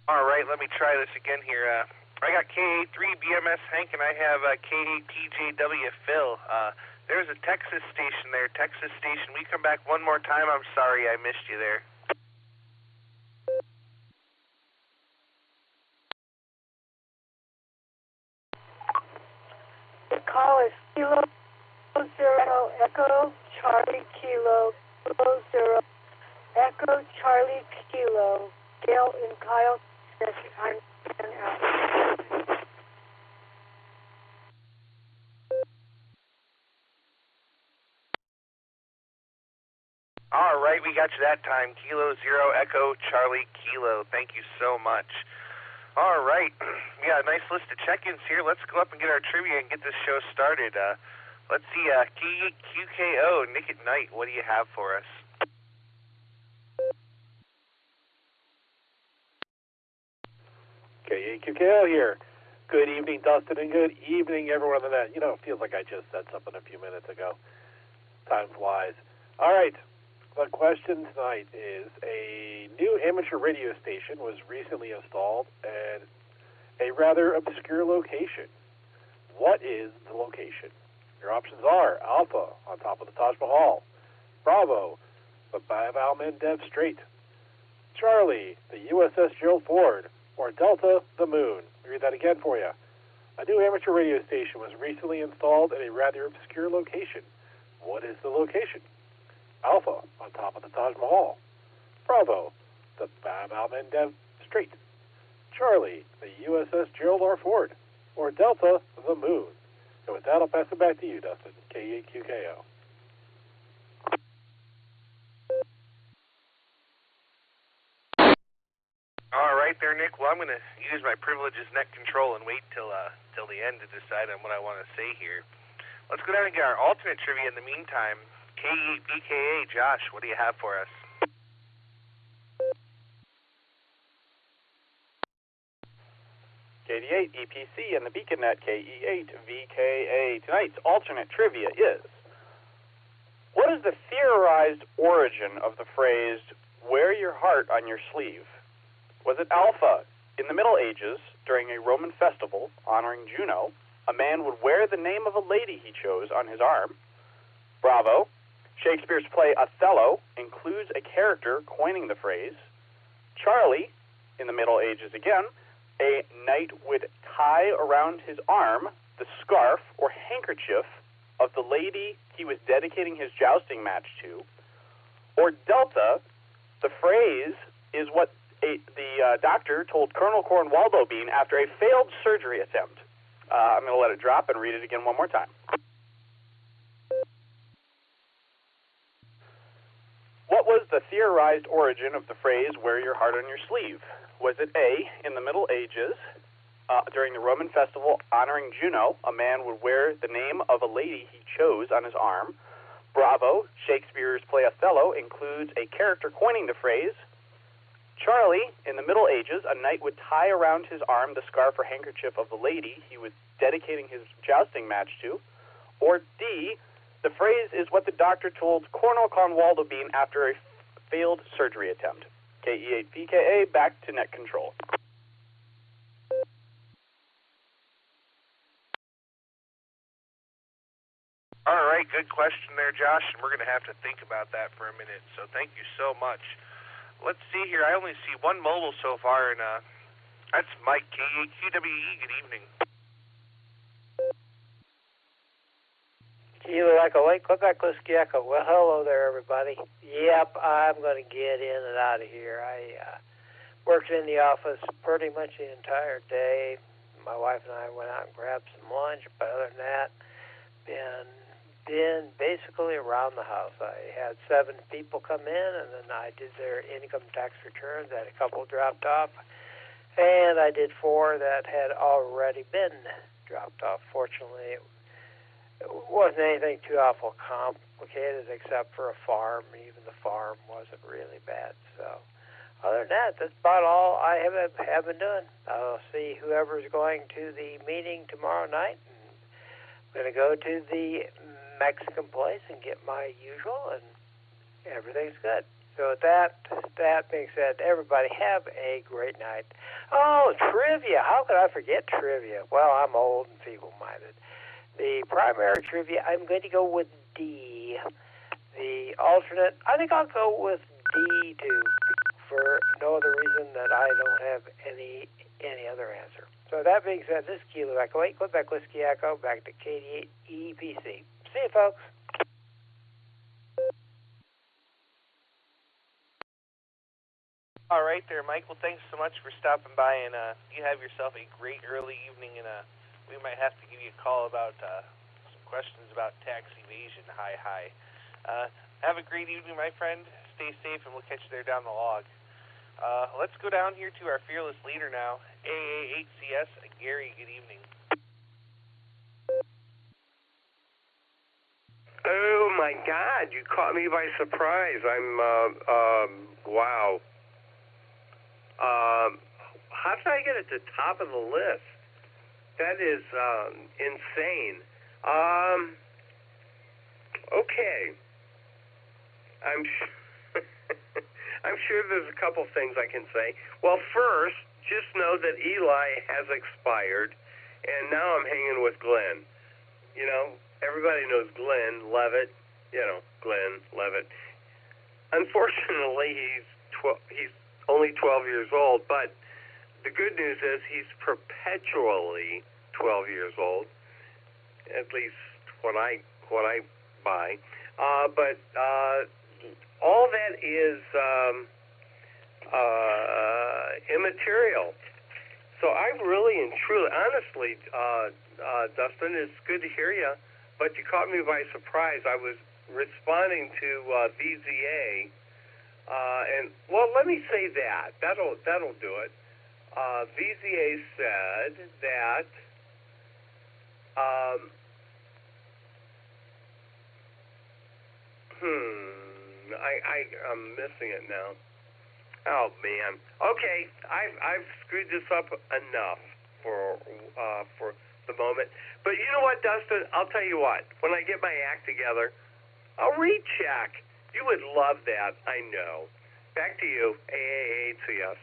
All right, let me try this again here. I got K83 BMS Hank, and I have K8TJW Phil. There's a Texas station there, Texas station. Will you come back one more time? I'm sorry I missed you there. The call is Kilo 0 Echo Charlie Kilo 0 Echo Charlie Kilo. Gail and Kyle. I'm out. All right, we we got you that time. Kilo Zero Echo Charlie Kilo. Thank you so much. All right. We got a nice list of check-ins here. Let's go up and get our trivia and get this show started. Let's see, QKO, Nick at Night, what do you have for us? QKO here. Good evening, Dustin, and good evening, everyone on the net. You know, it feels like I just said something a few minutes ago. Time flies. All right. The question tonight is, a new amateur radio station was recently installed at a rather obscure location. What is the location? Your options are Alpha, on top of the Taj Mahal; Bravo, the Bab al-Mandeb Strait; Charlie, the USS Gerald Ford; or Delta, the Moon. Let me read that again for you. A new amateur radio station was recently installed at a rather obscure location. What is the location? Alpha, on top of the Taj Mahal; Bravo, the Bab al-Mandeb Strait; Charlie, the USS Gerald R. Ford; or Delta, the Moon. So with that, I'll pass it back to you, Dustin. K8QKO. All right there, Nick. Well, I'm going to use my privilege as net control and wait till the end to decide on what I want to say here. Let's go down and get our alternate trivia in the meantime. K8BKA, Josh, what do you have for us? KD8 EPC and the BeaconNet KE8 VKA. Tonight's alternate trivia is, what is the theorized origin of the phrase, wear your heart on your sleeve? Was it Alpha? In the Middle Ages, during a Roman festival honoring Juno, a man would wear the name of a lady he chose on his arm. Bravo. Shakespeare's play Othello includes a character coining the phrase. Charlie, in the Middle Ages again, a knight would tie around his arm the scarf or handkerchief of the lady he was dedicating his jousting match to. Or Delta, the phrase is what the doctor told Colonel Cornwaldo Bean after a failed surgery attempt. I'm going to let it drop and read it again one more time. What was the theorized origin of the phrase, wear your heart on your sleeve? Was it A, in the Middle Ages, during the Roman festival honoring Juno, a man would wear the name of a lady he chose on his arm? Bravo, Shakespeare's play Othello includes a character coining the phrase. Charlie, in the Middle Ages, a knight would tie around his arm the scarf or handkerchief of the lady he was dedicating his jousting match to. Or D, the phrase is what the doctor told Colonel Cornwaldo Bean after a failed surgery attempt. KE8PKA, back to net control. All right, good question there, Josh, and we're going to have to think about that for a minute, so thank you so much. Let's see here. I only see one mobile so far, and that's Mike, KE8QWE. Good evening. Kilo Echo Lake, Quebec, Whiskey Echo. Well, hello there, everybody. Yep, I'm going to get in and out of here. I worked in the office pretty much the entire day. My wife and I went out and grabbed some lunch, but other than that, been basically around the house. I had 7 people come in, and then I did their income tax returns. I had a couple dropped off, and I did 4 that had already been dropped off. Fortunately, it wasn't anything too awful complicated except for a farm. Even the farm wasn't really bad. So other than that, that's about all I have been doing. I'll see whoever's going to the meeting tomorrow night. I'm going to go to the Mexican place and get my usual, and everything's good. So with that being said, everybody have a great night. Oh, trivia. How could I forget trivia? Well, I'm old and feeble-minded. The primary trivia, I'm going to go with D. The alternate, I think I'll go with D too, for no other reason that I don't have any other answer. So that being said, this is Kilo Echo 8, Quebec Whiskey Echo, back to KD8 EPC. See you, folks. All right there, Mike. Well, thanks so much for stopping by, and you have yourself a great early evening, and we might have to give you a call about some questions about tax evasion. Hi. Have a great evening, my friend. stay safe, and we'll catch you there down the log. Let's go down here to our fearless leader now, AA8CS, Gary. Good evening. Oh my God! You caught me by surprise. Wow. How did I get at the top of the list? That is insane. Okay. I'm sure there's a couple things I can say. Well, first, just know that Eli has expired, and now I'm hanging with Glenn. You know, everybody knows Glenn Levitt. You know, Glenn Levitt. Unfortunately, he's only 12 years old, but the good news is he's perpetually 12 years old, at least what I buy. But all that is immaterial. So I really and truly, honestly, Dustin, it's good to hear you, but you caught me by surprise. I was responding to VZA, and well, let me say that. That'll do it. VZA said that I'm missing it now. Oh man. Okay, I've screwed this up enough for the moment. But you know what, Dustin? I'll tell you what. When I get my act together, I'll recheck. You would love that, I know. Back to you, AA8CS.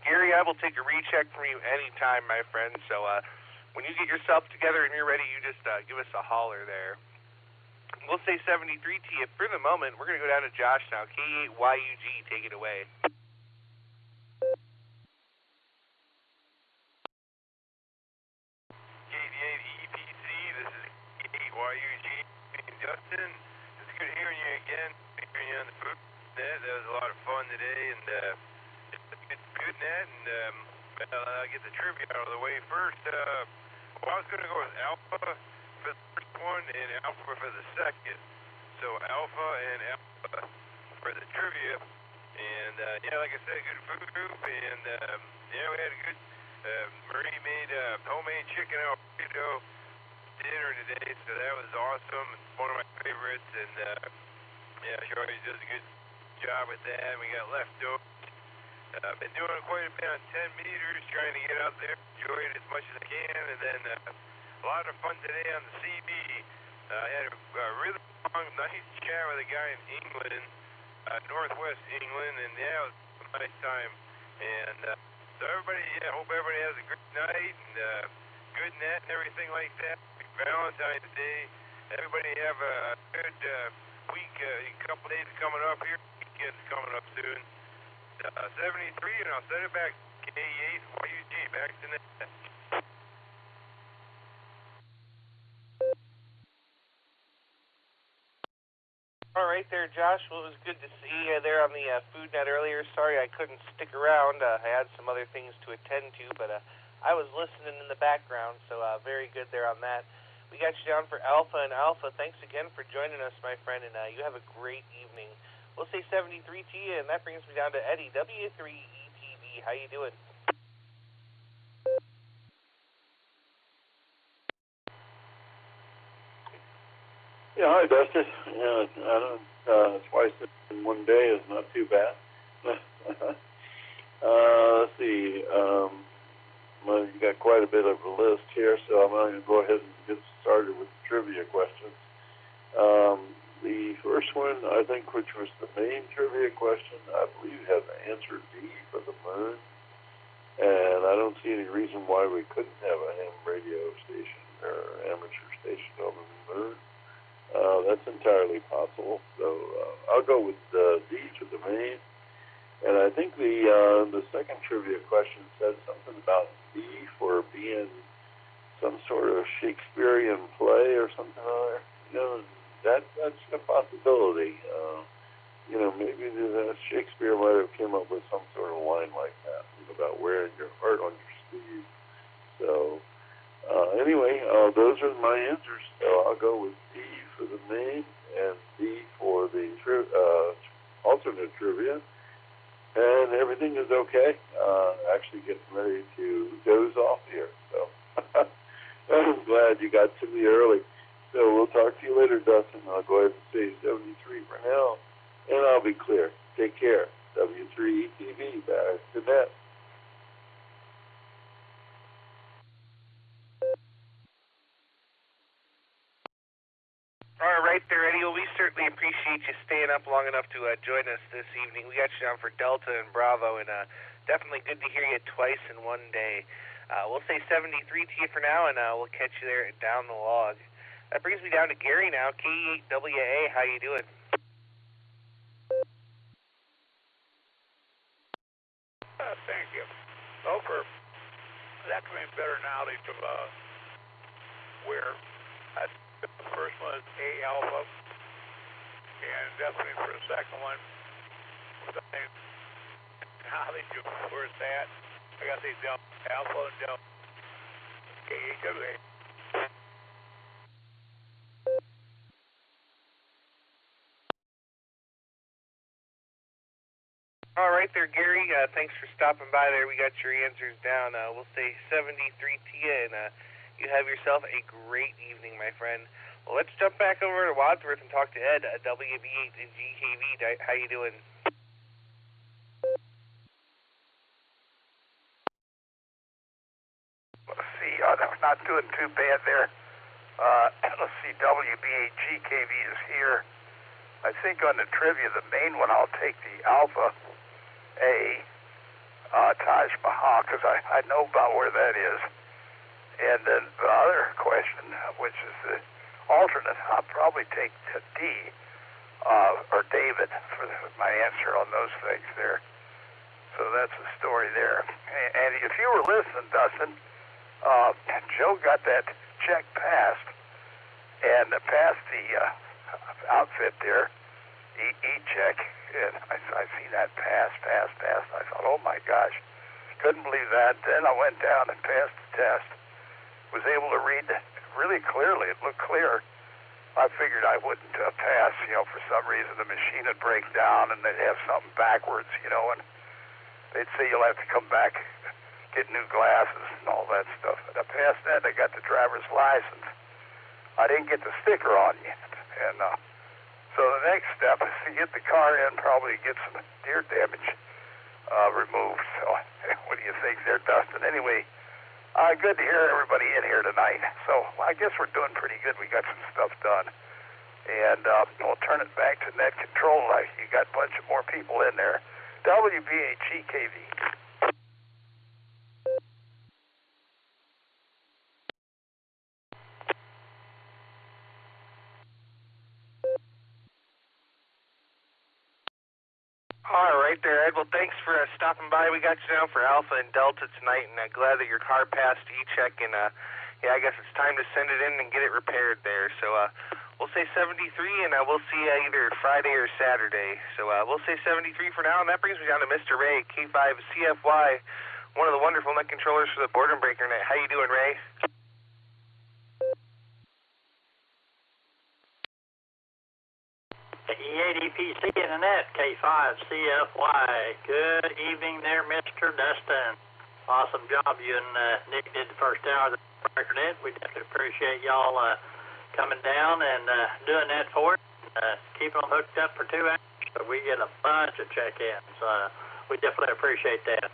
Gary, I will take a recheck from you anytime, my friend. So when you get yourself together and you're ready, you just give us a holler there. We'll say 73 to you. For the moment, we're going to go down to Josh now. K8YUG, take it away. K8EPC, this is K8YUG. Dustin, it's good hearing you again. Hearing you on the food net. That was a lot of fun today, and it's good net. And I'll get the trivia out of the way first. I was going to go with Alpha for the first one and Alpha for the second. So Alpha and Alpha for the trivia. And yeah, like I said, good food group. And yeah, we had a good Marie made homemade chicken Alfredo dinner today, so that was awesome. It's one of my favorites. And yeah, she always does a good job with that. We got leftovers. I've been doing quite a bit on 10 meters, trying to get out there, enjoy it as much as I can, and then a lot of fun today on the CB. I had a really long, nice chat with a guy in England, northwest England, and yeah, it was a nice time. And so everybody, yeah, hope everybody has a great night and good net and everything like that. Valentine's Day. Everybody have a good week, a couple days coming up here. Weekend's coming up soon. 73, and I'll send it back. K8YUG, back to net. All right there, Josh. Well, it was good to see you there on the food net earlier. Sorry I couldn't stick around. I had some other things to attend to, but I was listening in the background, so very good there on that. We got you down for Alpha and Alpha. Thanks again for joining us, my friend, and you have a great evening. We'll say 73 to you, and that brings me down to Eddie, W3ETV. How you doing? Yeah, hi, Dustin. Yeah, I don't, twice in one day is not too bad. Let's see. Well, you got quite a bit of a list here, so I'm going to go ahead and get started with the trivia questions. The first one, I think, which was the main trivia question, I believe had the answer D for the moon. And I don't see any reason why we couldn't have a ham radio station or amateur station over the moon. That's entirely possible. So I'll go with D for the main. And I think the second trivia question said something about B for being some sort of Shakespearean play or something other. You know, that's a possibility. You know, maybe Shakespeare might have came up with some sort of line like that about wearing your heart on your sleeve. So Anyway, those are my answers. So I'll go with D for the main and D for the alternate trivia. And everything is okay. Actually getting ready to doze off here. So I'm glad you got to me early. So we'll talk to you later, Dustin. I'll go ahead and say 73 for now. And I'll be clear. Take care. W3ETV. Back to net. All right there, Eddie. Well, we certainly appreciate you staying up long enough to join us this evening. We got you down for Delta and Bravo, and definitely good to hear you twice in one day. We'll say 73 to you for now, and we'll catch you there down the log. That brings me down to Gary now, KE8WA. How you doing? Thank you. Over that gives me better knowledge of where the first one is A alpha, and definitely for the second one, knowledge of where it's at. I got these alpha and delta. KHWA. All right there, Gary. Thanks for stopping by there. We got your answers down. We'll say 73 to you, and you have yourself a great evening, my friend. Well, let's jump back over to Wadsworth and talk to Ed at WB8 and GKV. How you doing? Let's see, not doing too bad there. Let's see, WB8 GKV is here. I think on the trivia, the main one, I'll take the Alpha A, Taj Mahal, because I know about where that is. And then the other question, which is the alternate, I'll probably take D, or David, for my answer on those things there. So that's the story there. And if you were listening, Dustin, Joe got that check passed, and passed the outfit there, E-check, and I see that pass. I thought, oh my gosh, couldn't believe that. Then I went down and passed the test. Was able to read really clearly. It looked clear. I figured I wouldn't pass, for some reason the machine would break down and they'd have something backwards, and they'd say you'll have to come back, get new glasses and all that stuff. And I passed that. I got the driver's license. I didn't get the sticker on yet. And so the next step is to get the car in, probably get some deer damage removed. So what do you think there, Dustin? Anyway, good to hear everybody in here tonight. So I guess we're doing pretty good. We got some stuff done. And we'll turn it back to net control. You got a bunch of more people in there. WBHGKV. All right there, Ed. Well, thanks for stopping by. We got you down for Alpha and Delta tonight, and glad that your car passed E-check. And yeah, I guess it's time to send it in and get it repaired there. So we'll say 73, and we'll see you either Friday or Saturday. So we'll say 73 for now, and that brings me down to Mr. Ray, K5CFY, one of the wonderful net controllers for the Boredom Breaker Net. How you doing, Ray? E8EPC in the net, K5CFY. Good evening there, Mr. Dustin. Awesome job you and Nick did the first hour of the Breaker Net. We definitely appreciate y'all coming down and doing that for us. Keeping them hooked up for 2 hours so we get a bunch of check-ins. We definitely appreciate that.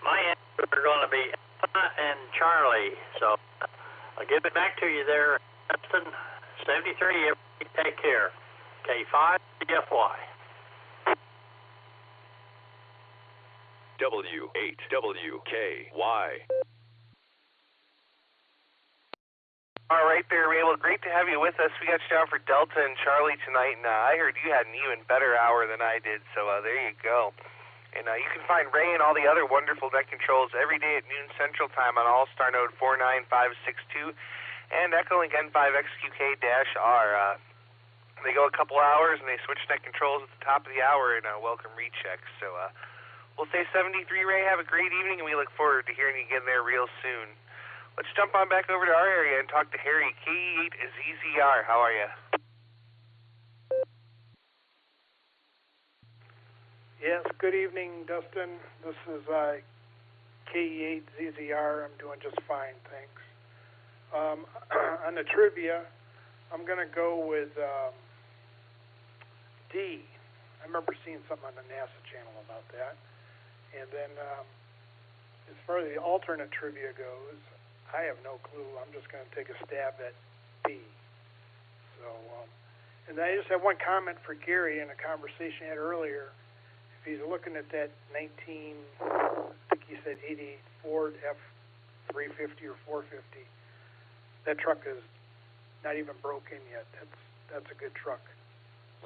My answers are going to be Alpha and Charlie. So I'll give it back to you there, Dustin. 73, everybody take care. K5CFY. W8WKY. All right there, Ray. Well, great to have you with us. We got you down for Delta and Charlie tonight, and I heard you had an even better hour than I did, so there you go. And you can find Ray and all the other wonderful net controls every day at noon Central Time on Allstar Node 49562 and Echolink N5XQK-R. They go a couple hours, and they switch net controls at the top of the hour and welcome rechecks. So we'll say 73, Ray. Have a great evening, and we look forward to hearing you again there real soon. Let's jump on back over to our area and talk to Harry, K8ZZR. How are you? Yes, good evening, Dustin. This is K8ZZR. I'm doing just fine, thanks. On the trivia, I'm going to go with D. I remember seeing something on the NASA channel about that. And then as far as the alternate trivia goes, I have no clue. I'm just going to take a stab at B. So, and I just have one comment for Gary in a conversation I had earlier. If he's looking at that I think he said 88 Ford F350 or 450, that truck is not even broken yet. That's a good truck.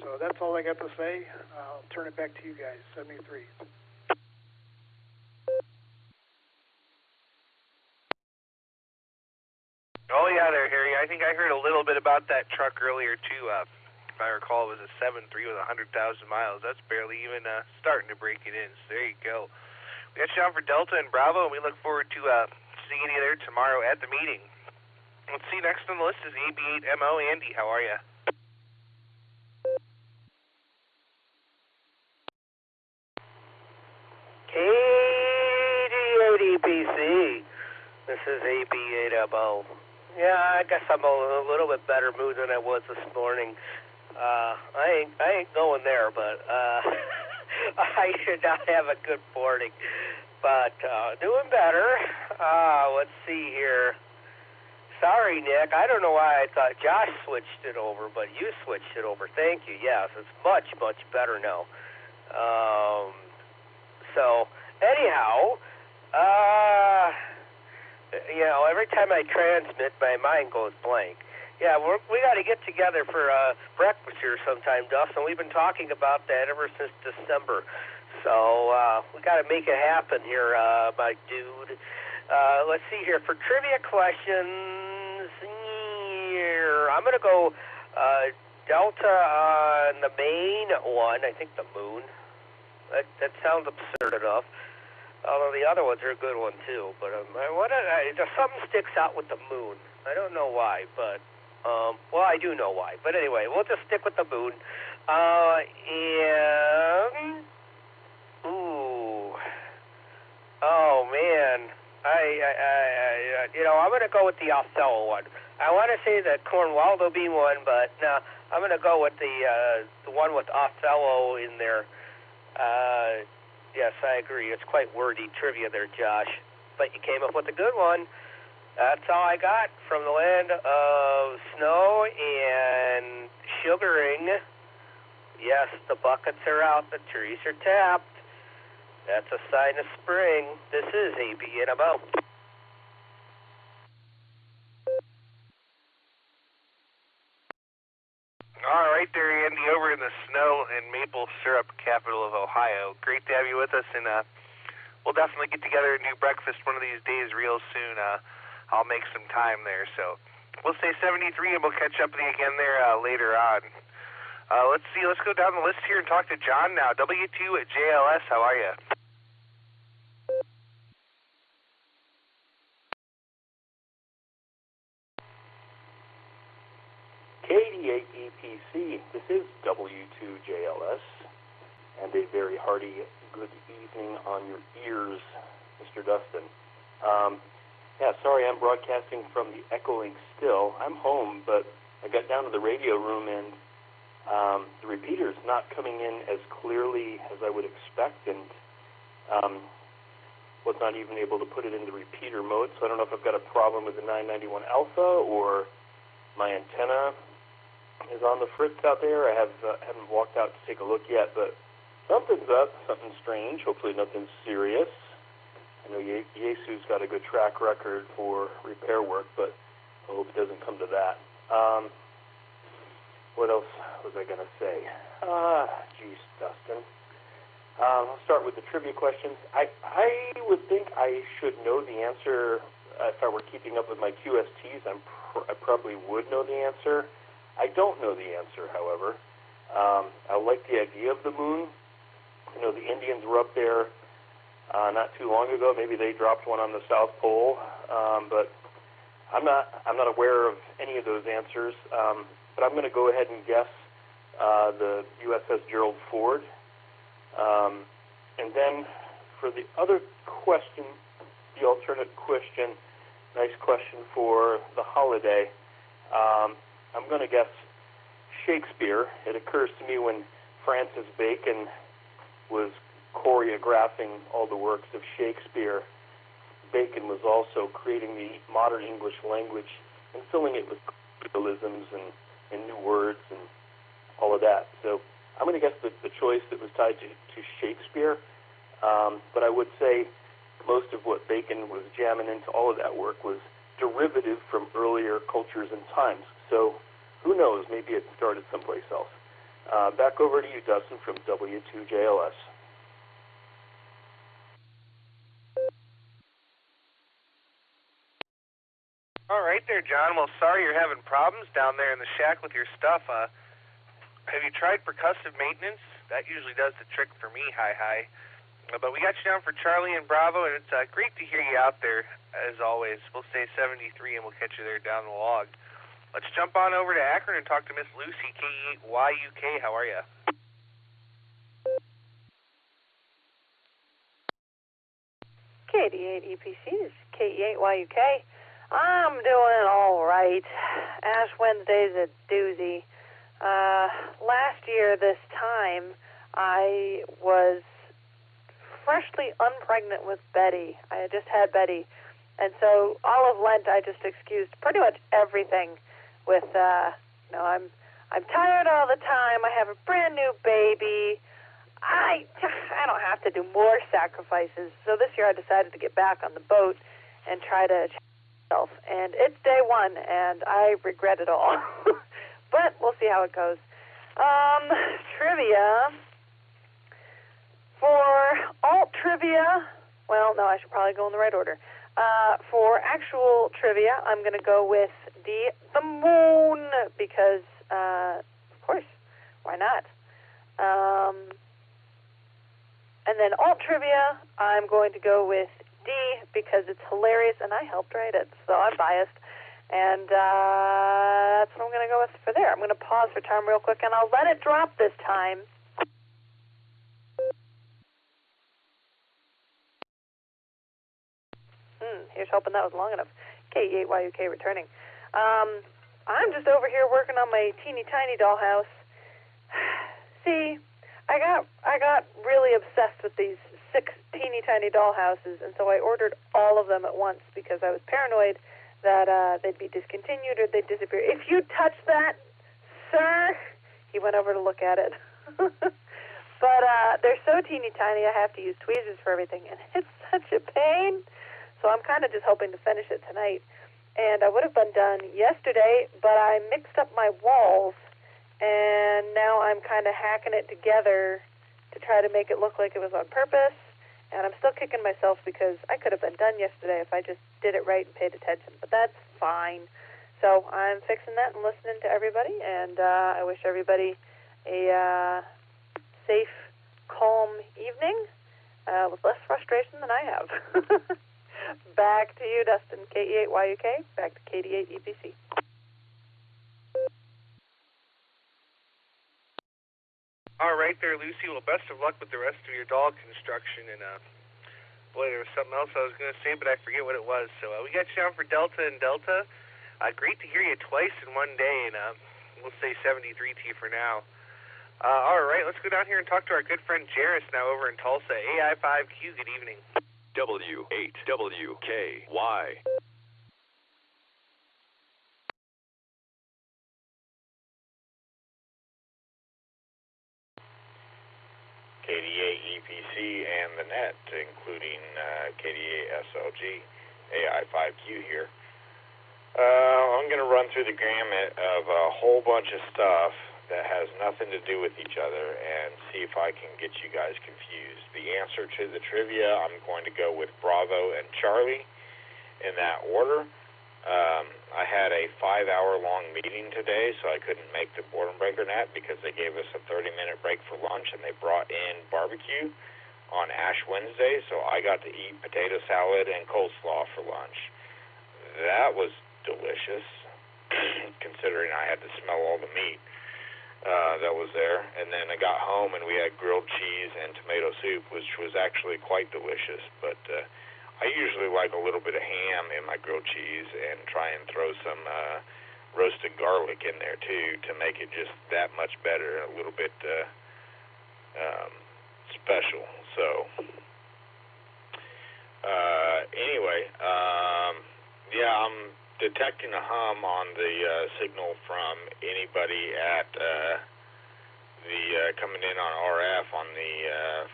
So that's all I got to say. I'll turn it back to you guys. 73. Oh, yeah, there, Harry. I think I heard a little bit about that truck earlier, too. If I recall, it was a 7.3 with 100,000 miles. That's barely even starting to break it in. So there you go. We got you on for Delta and Bravo, and we look forward to seeing you there tomorrow at the meeting. Let's see, next on the list is AB8MO. Andy, how are you? KD80PC. This is AB8MO. Yeah, I guess I'm a little bit better mood than I was this morning. I ain't going there, but I should not have a good morning. But doing better. Let's see here. Sorry, Nick. I don't know why I thought Josh switched it over, but you switched it over. Thank you. Yes, it's much, much better now. So, anyhow, you know, every time I transmit, my mind goes blank. Yeah, we got to get together for breakfast here sometime, Dustin. We've been talking about that ever since December. So we got to make it happen here, my dude. Let's see here. For trivia questions, I'm going to go Delta on the main one. I think the moon. That sounds absurd enough. Although the other ones are a good one, too. But something sticks out with the moon. I don't know why, but... well, I do know why. But anyway, we'll just stick with the moon. Oh, man. I'm going to go with the Othello one. I want to say the Cornwaldo bean one, but no, I'm going to go with the one with Othello in there. Yes, I agree. It's quite wordy trivia there, Josh. But you came up with a good one. That's all I got from the land of snow and sugaring. Yes, the buckets are out. The trees are tapped. That's a sign of spring. This is AB8MO. All right there, Andy, over in the snow and maple syrup capital of Ohio. Great to have you with us, and we'll definitely get together and do breakfast one of these days real soon. I'll make some time there. So we'll say 73, and we'll catch up with you again there later on. Let's see. Let's go down the list here and talk to John now. W2 at JLS. How are you? KD8EPC. This is W2JLS, and a very hearty good evening on your ears, Mr. Dustin. Sorry, I'm broadcasting from the Echolink still. I'm home, but I got down to the radio room, and the repeater's not coming in as clearly as I would expect, and was not even able to put it into repeater mode, so I don't know if I've got a problem with the 991 Alpha or my antenna is on the fritz out there. I haven't walked out to take a look yet, but something's up, something strange. Hopefully nothing serious. I know Yesu's got a good track record for repair work, but I hope it doesn't come to that. What else was I going to say? Geez, Dustin. I'll start with the trivia questions. I would think I should know the answer. If I were keeping up with my QSTs, I probably would know the answer. I don't know the answer, however. I like the idea of the moon. You know, the Indians were up there not too long ago. Maybe they dropped one on the South Pole. But I'm not aware of any of those answers, but I'm going to go ahead and guess the USS Gerald Ford. And then for the other question, the alternate question, nice question for the holiday, I'm going to guess Shakespeare. It occurs to me when Francis Bacon was choreographing all the works of Shakespeare, Bacon was also creating the modern English language and filling it with colloquialisms and new words and all of that. So I'm going to guess the choice that was tied to Shakespeare, but I would say most of what Bacon was jamming into all of that work was derivative from earlier cultures and times. So who knows, maybe it started someplace else. Back over to you, Dustin, from W2JLS. All right there, John. Well, sorry you're having problems down there in the shack with your stuff. Have you tried percussive maintenance? That usually does the trick for me, hi. But we got you down for Charlie and Bravo, and it's great to hear you out there, as always. We'll say 73, and we'll catch you there down the log. Let's jump on over to Akron and talk to Miss Lucy, KE8YUK. How are you? KD8EPC, this is KE8YUK. I'm doing all right. Ash Wednesday's a doozy. Last year, this time, I was freshly unpregnant with Betty. I had just had Betty. And so all of Lent, I just excused pretty much everything with, I'm tired all the time. I have a brand new baby. I don't have to do more sacrifices. So this year I decided to get back on the boat and try to myself. And it's day one, and I regret it all. But we'll see how it goes. Trivia. For alt trivia, well, no, I should probably go in the right order. For actual trivia, I'm going to go with the moon because, of course, why not? And then alt trivia, I'm going to go with D because it's hilarious and I helped write it, so I'm biased. And that's what I'm going to go with for there. I'm going to pause for time real quick, and I'll let it drop this time. Here's hoping that was long enough. KE8YUK returning. I'm just over here working on my teeny tiny dollhouse. See, I got really obsessed with these 6 teeny tiny dollhouses, and so I ordered all of them at once because I was paranoid that they'd be discontinued or they'd disappear. If you touch that, sir, he went over to look at it. But they're so teeny tiny, I have to use tweezers for everything, and it's such a pain. So I'm kind of just hoping to finish it tonight. And I would have been done yesterday, but I mixed up my walls, and now I'm kind of hacking it together to try to make it look like it was on purpose. And I'm still kicking myself because I could have been done yesterday if I just did it right and paid attention. But that's fine. So I'm fixing that and listening to everybody, and I wish everybody a safe, calm evening with less frustration than I have. Back to you, Dustin, KE8YUK, back to KD8EPC. All right there, Lucy. Well, best of luck with the rest of your doll construction. And, boy, there was something else I was going to say, but I forget what it was. So we got you down for Delta and Delta. Great to hear you twice in one day, and we'll say 73 to you for now. All right, let's go down here and talk to our good friend Jairus now over in Tulsa. AI5Q, good evening. W8WKY. KD8EPC and the net, including KD8SLG, AI5Q here. I'm going to run through the gamut of a whole bunch of stuff that has nothing to do with each other and see if I can get you guys confused. The answer to the trivia, I'm going to go with Bravo and Charlie in that order. I had a 5-hour-long meeting today, so I couldn't make the Boredom Breaker Net because they gave us a 30-minute break for lunch, and they brought in barbecue on Ash Wednesday, so I got to eat potato salad and coleslaw for lunch. That was delicious, considering I had to smell all the meat that was there. And then I got home and we had grilled cheese and tomato soup, which was actually quite delicious. But I usually like a little bit of ham in my grilled cheese and try and throw some roasted garlic in there too to make it just that much better, a little bit special. So anyway, yeah, I'm detecting a hum on the signal from anybody at the coming in on RF on the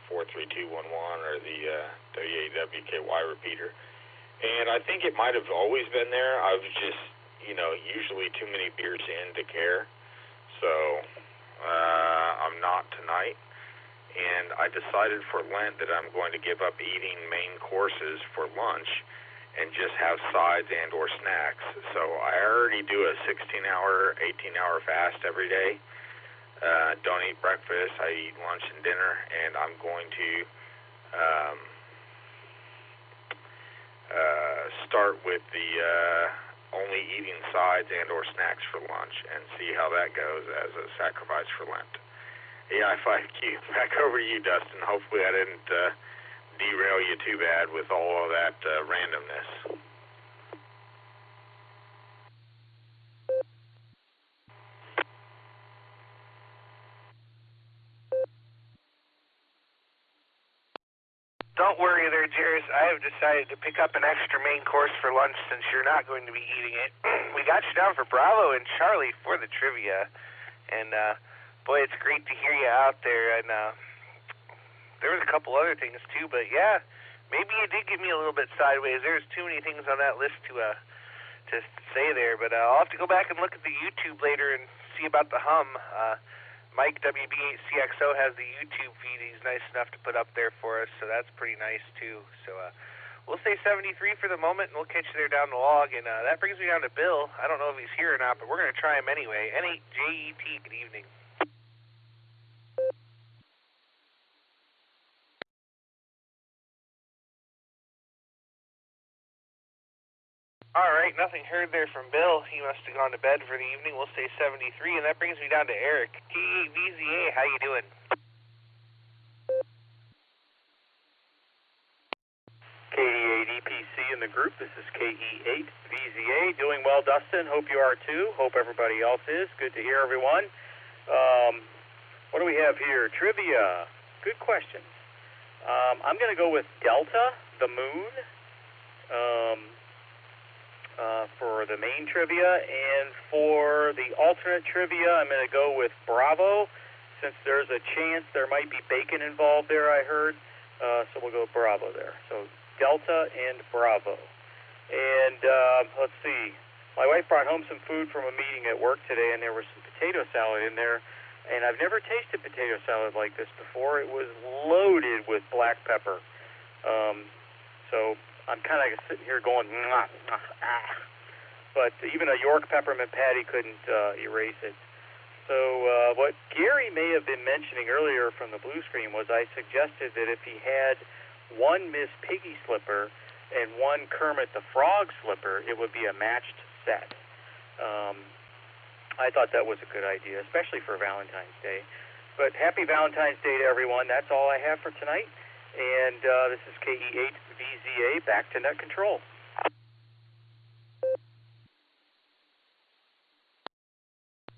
43211 or the WAWKY repeater, and I think it might have always been there. I was just, usually too many beers in to care, so I'm not tonight. And I decided for Lent that I'm going to give up eating main courses for lunch and just have sides and or snacks. So I already do a 16-hour, 18-hour fast every day. Don't eat breakfast. I eat lunch and dinner, and I'm going to start with the only eating sides and or snacks for lunch and see how that goes as a sacrifice for Lent. AI5Q. Back over to you, Dustin. Hopefully I didn't derail you too bad with all of that randomness. Don't worry there, Jairus. I have decided to pick up an extra main course for lunch since you're not going to be eating it. We got you down for Bravo and Charlie for the trivia. And, boy, it's great to hear you out there. And there was a couple other things, too. But, yeah, maybe you did get me a little bit sideways. There's too many things on that list to say there. But I'll have to go back and look at the YouTube later and see about the hum. Mike WB8CXO has the YouTube feed he's nice enough to put up there for us, so that's pretty nice too. So we'll say 73 for the moment, and we'll catch you there down the log. And that brings me down to Bill. I don't know if he's here or not, but we're going to try him anyway. N8JET, good evening. All right, nothing heard there from Bill. He must have gone to bed for the evening. We'll say 73, and that brings me down to Eric. K8VZA, how you doing? KD8EPC in the group. This is KE8VZA. Doing well, Dustin. Hope you are too. Hope everybody else is. Good to hear everyone. What do we have here? Trivia. Good questions. I'm going to go with Delta, the moon. For the main trivia, and for the alternate trivia, I'm going to go with Bravo, since there's a chance there might be bacon involved there, I heard. So we'll go with Bravo there. So Delta and Bravo. And let's see. My wife brought home some food from a meeting at work today, and there was some potato salad in there. And I've never tasted potato salad like this before. It was loaded with black pepper. So I'm kind of sitting here going, but even a York peppermint patty couldn't erase it. So what Gary may have been mentioning earlier from the blue screen was I suggested that if he had one Miss Piggy slipper and one Kermit the Frog slipper, it would be a matched set. I thought that was a good idea, especially for Valentine's Day. But happy Valentine's Day to everyone. That's all I have for tonight. And this is KE8VZA, back to net control.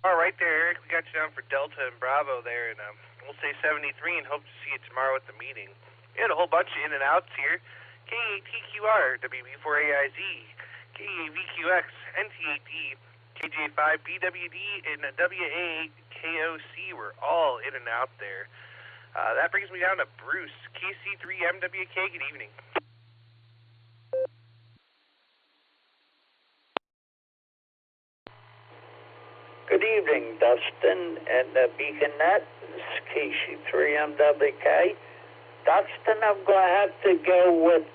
All right there, Eric. We got you down for Delta and Bravo there, and we'll say 73 and hope to see you tomorrow at the meeting. We had a whole bunch of in and outs here. K8TQR, WB4AIZ, K8VQX, NT8D, KJ5BWD, and WA8KOC were all in and out there. That brings me down to Bruce, KC3MWK, good evening. Good evening, Dustin and BeaconNet. This is KC3MWK. Dustin, I'm going to have to go with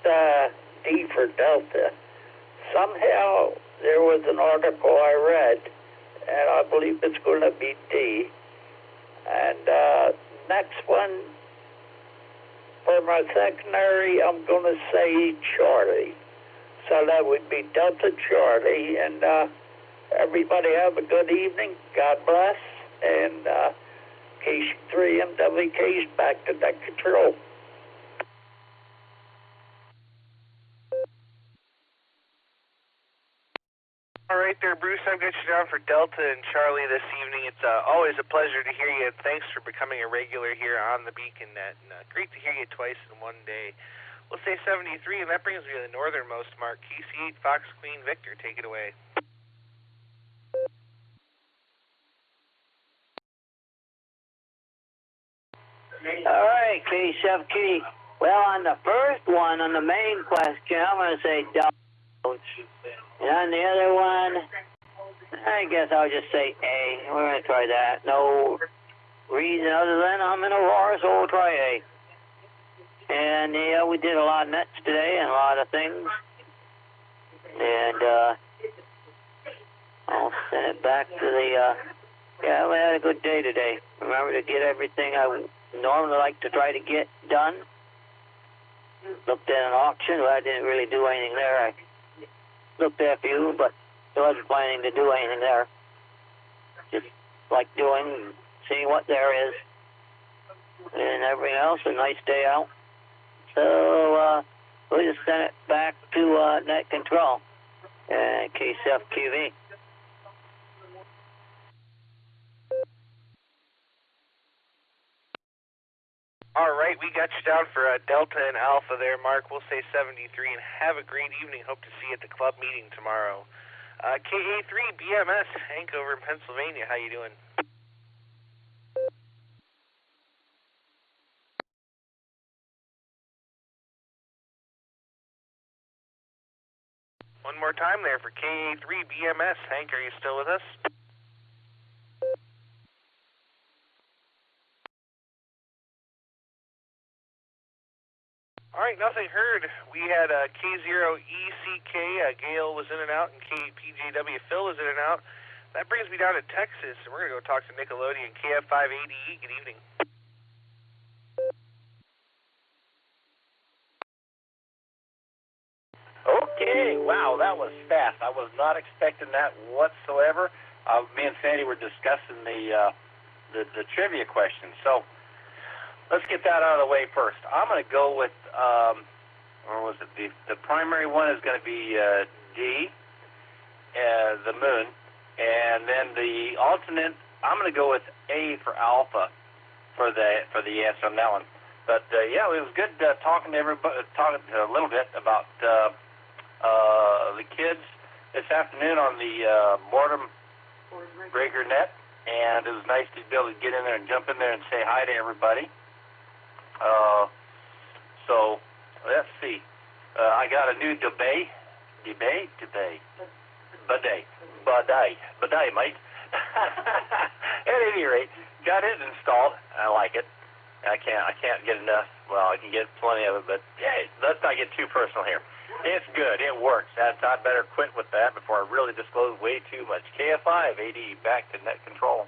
D for Delta. Somehow there was an article I read, and I believe it's going to be D. And next one, for my secondary, I'm going to say Charlie. So that would be Delta Charlie. And everybody have a good evening. God bless. And KC3MWK's back to net control. All right there, Bruce. I've got you down for Delta and Charlie this evening. It's always a pleasure to hear you. Thanks for becoming a regular here on the Beacon Net. And, great to hear you twice in one day. We'll say 73, and that brings me to the northernmost mark. KC8 Fox Queen Victor, take it away. All right, KCFK. Well, on the first one, on the main question, I'm going to say Delta. And on the other one, I guess I'll just say A. We're going to try that. No reason other than I'm in Aurora, so we'll try A. And, yeah, we did a lot of nets today and a lot of things. And I'll send it back to the, yeah, we had a good day today. Remember to get everything I would normally like to try to get done. Looked at an auction, but I didn't really do anything there. I looked at a few, but I wasn't planning to do anything there. Just like doing, seeing what there is. And everything else, a nice day out. So, we'll just send it back to net control and KCFQV. All right, we got you down for Delta and Alpha there, Mark. We'll say 73, and have a great evening. Hope to see you at the club meeting tomorrow. KA3 BMS, Hank over in Pennsylvania. How you doing? One more time there for KA3 BMS. Hank, are you still with us? All right, nothing heard. We had K0ECK, Gail was in and out, and KPJW, Phil was in and out. That brings me down to Texas, and we're going to go talk to Nickelodeon, KF5ADE. Good evening. Okay, wow, that was fast. I was not expecting that whatsoever. Me and Sandy were discussing the trivia question, so let's get that out of the way first. I'm going to go with, or was it the primary one is going to be D, the moon, and then the alternate, I'm going to go with A for alpha for the yes on that one. But yeah, it was good talking to everybody, talking a little bit about the kids this afternoon on the boredom breaker net, and it was nice to be able to get in there and jump in there and say hi to everybody. So let's see. I got a new bidet, mate. At any rate, got it installed. I like it. I can't get enough. Well, I can get plenty of it, but hey, let's not get too personal here. It's good. It works. I better quit with that before I really disclose way too much. KF5AD back to net control.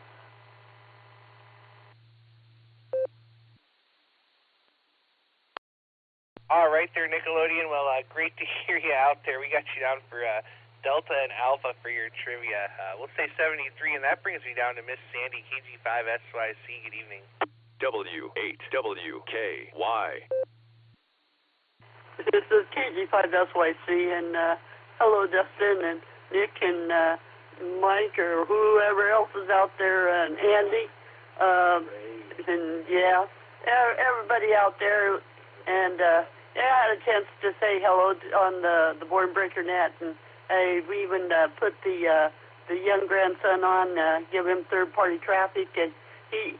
All right there, Nickelodeon. Well, great to hear you out there. We got you down for Delta and Alpha for your trivia. We'll say 73, and that brings me down to Miss Sandy, KG5SYC. Good evening. W8WKY. This is KG5SYC, and hello, Dustin and Nick and Mike or whoever else is out there, and Andy, and yeah, everybody out there, and yeah, I had a chance to say hello on the Born Breaker net, and we even put the young grandson on, give him third-party traffic, and he,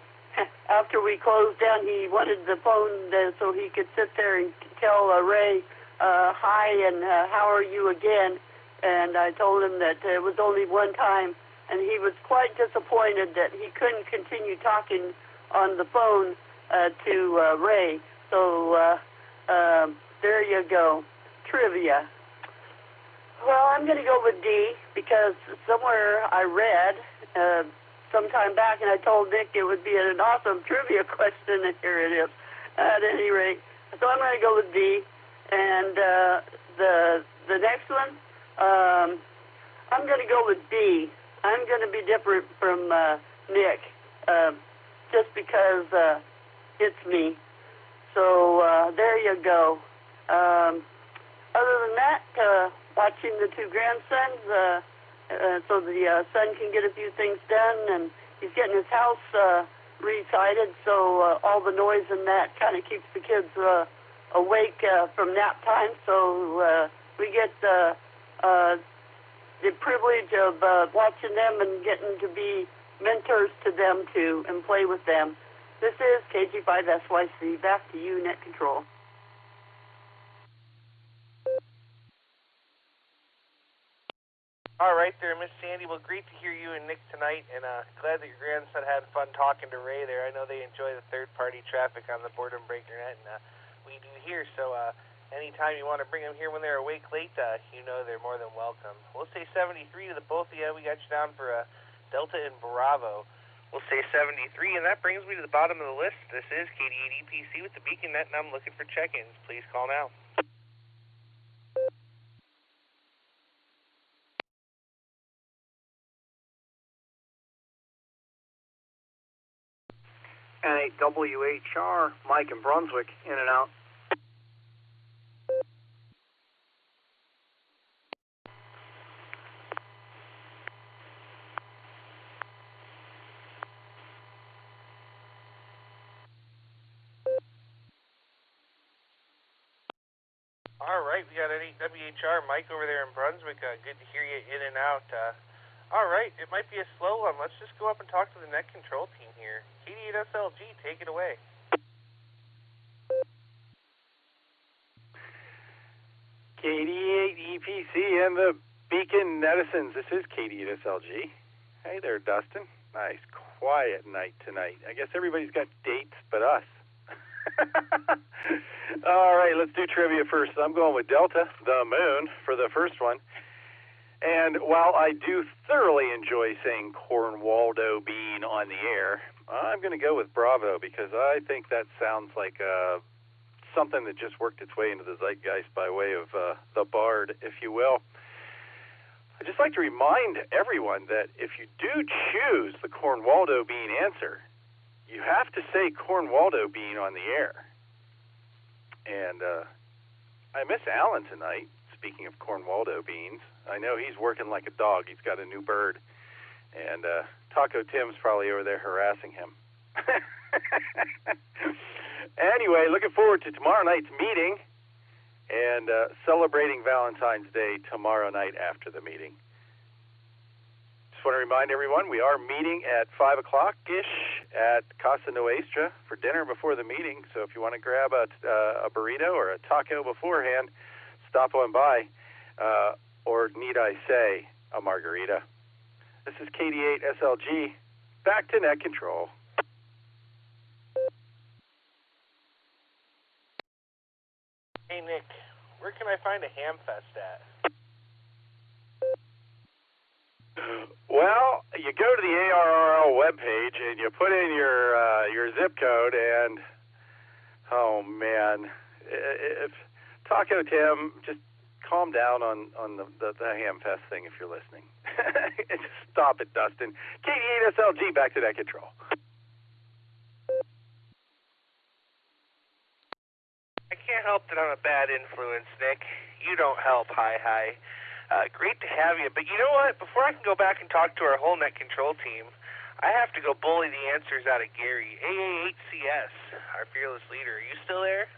after we closed down, he wanted the phone so he could sit there and tell Ray, hi and how are you again, and I told him that it was only one time, and he was quite disappointed that he couldn't continue talking on the phone to Ray. So there you go. Trivia. Well, I'm going to go with D because somewhere I read sometime back, and I told Nick it would be an awesome trivia question, and here it is. At any rate, so I'm going to go with D, and the the next one, I'm going to go with B. I'm going to be different from Nick, just because it's me. So there you go. Other than that, watching the two grandsons, so the son can get a few things done, and he's getting his house re-sided, so all the noise and that kind of keeps the kids awake from nap time. So we get the privilege of watching them and getting to be mentors to them too and play with them. This is KG5SYC. Back to you, Net Control. All right there, Miss Sandy. Well, great to hear you and Nick tonight, and glad that your grandson had fun talking to Ray there. I know they enjoy the third-party traffic on the Boredom Breaker Net, and we do here. So anytime you want to bring them here when they're awake late, you know they're more than welcome. We'll say 73 to the both of you. We got you down for Delta and Bravo. We'll say 73, and that brings me to the bottom of the list. This is KD8EPC with the Beacon Net, and I'm looking for check-ins. Please call now. And a WHR, Mike in Brunswick, in and out. All right, we got any WHR, Mike over there in Brunswick. Good to hear you in and out. All right, it might be a slow one. Let's just go up and talk to the net control team here. KD8SLG, take it away. KD8EPC and the Beacon Netizens. This is KD8SLG. Hey there, Dustin. Nice, quiet night tonight. I guess everybody's got dates but us. All right, let's do trivia first. I'm going with Delta, the moon, for the first one. And while I do thoroughly enjoy saying Cornwaldo Bean on the air, I'm going to go with Bravo because I think that sounds like something that just worked its way into the zeitgeist by way of the Bard, if you will. I'd just like to remind everyone that if you do choose the Cornwaldo Bean answer, you have to say Cornwaldo Bean on the air. And I miss Alan tonight. Speaking of Cornwaldo beans, I know he's working like a dog. He's got a new bird. And Taco Tim's probably over there harassing him. Anyway, looking forward to tomorrow night's meeting and celebrating Valentine's Day tomorrow night after the meeting. Just want to remind everyone, we are meeting at 5 o'clock-ish at Casa Nuestra for dinner before the meeting. So if you want to grab a burrito or a taco beforehand, stop on by, or need I say, a margarita. This is KD8SLG. Back to net control. Hey, Nick, where can I find a Hamfest at? Well, you go to the ARRL webpage and you put in your zip code, and oh man, if Taco Tim, just calm down on the Hamfest thing if you're listening. Just stop it, Dustin. KD8SLG, back to that control. I can't help that I'm a bad influence, Nick. You don't help. Hi. Great to have you. But you know what? Before I can go back and talk to our whole net control team, I have to go bully the answers out of Gary. AA8CS, our fearless leader. Are you still there?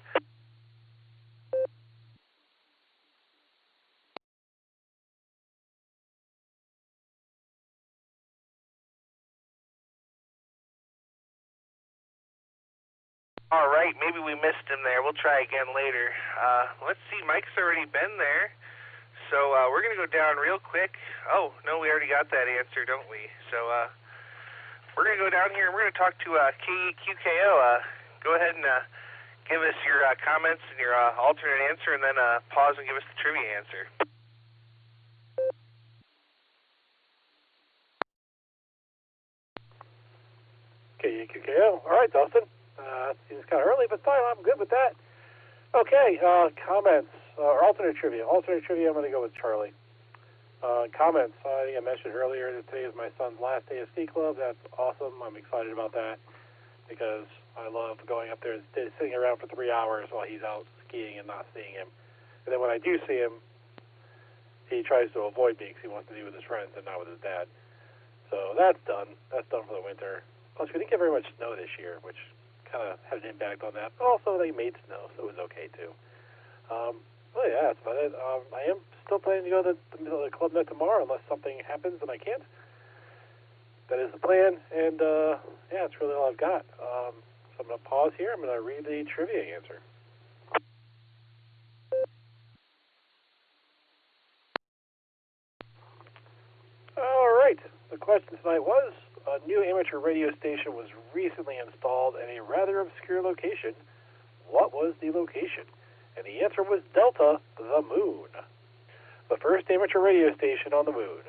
All right, maybe we missed him there. We'll try again later. Let's see, Mike's already been there. So we're going to go down real quick. Oh, no, we already got that answer, don't we? So we're going to go down here and we're going to talk to KQKO. Go ahead and give us your comments and your alternate answer, and then pause and give us the trivia answer. KQKO. All right, Dustin. Seems kind of early, but fine. I'm good with that. Okay, comments. or alternate trivia. Alternate trivia, I'm going to go with Charlie. Comments. I think I mentioned earlier that today is my son's last day of ski club. That's awesome. I'm excited about that because I love going up there and sitting around for 3 hours while he's out skiing and not seeing him. And then when I do see him, he tries to avoid me because he wants to be with his friends and not with his dad. So that's done. That's done for the winter. Plus, we didn't get very much snow this year, which kind of had an impact on that. But also, they made snow, so it was okay, too. Well, yeah, that's about it. I am still planning to go to the Club Net tomorrow unless something happens and I can't. That is the plan, and, yeah, that's really all I've got. So I'm going to pause here. I'm going to read the trivia answer. All right. The question tonight was, a new amateur radio station was recently installed in a rather obscure location. What was the location? And the answer was Delta, the moon. The first amateur radio station on the moon.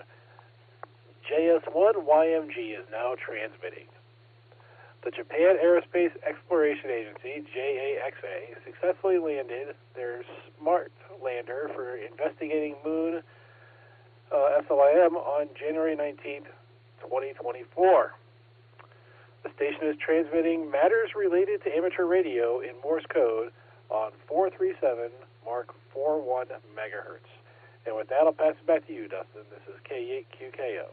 JS1YMG is now transmitting. The Japan Aerospace Exploration Agency, JAXA, successfully landed their SMART lander for investigating moon SLIM on January 19th, 2024. The station is transmitting matters related to amateur radio in Morse code on 437 Mark 41 megahertz. And with that, I'll pass it back to you, Dustin. This is K8QKO.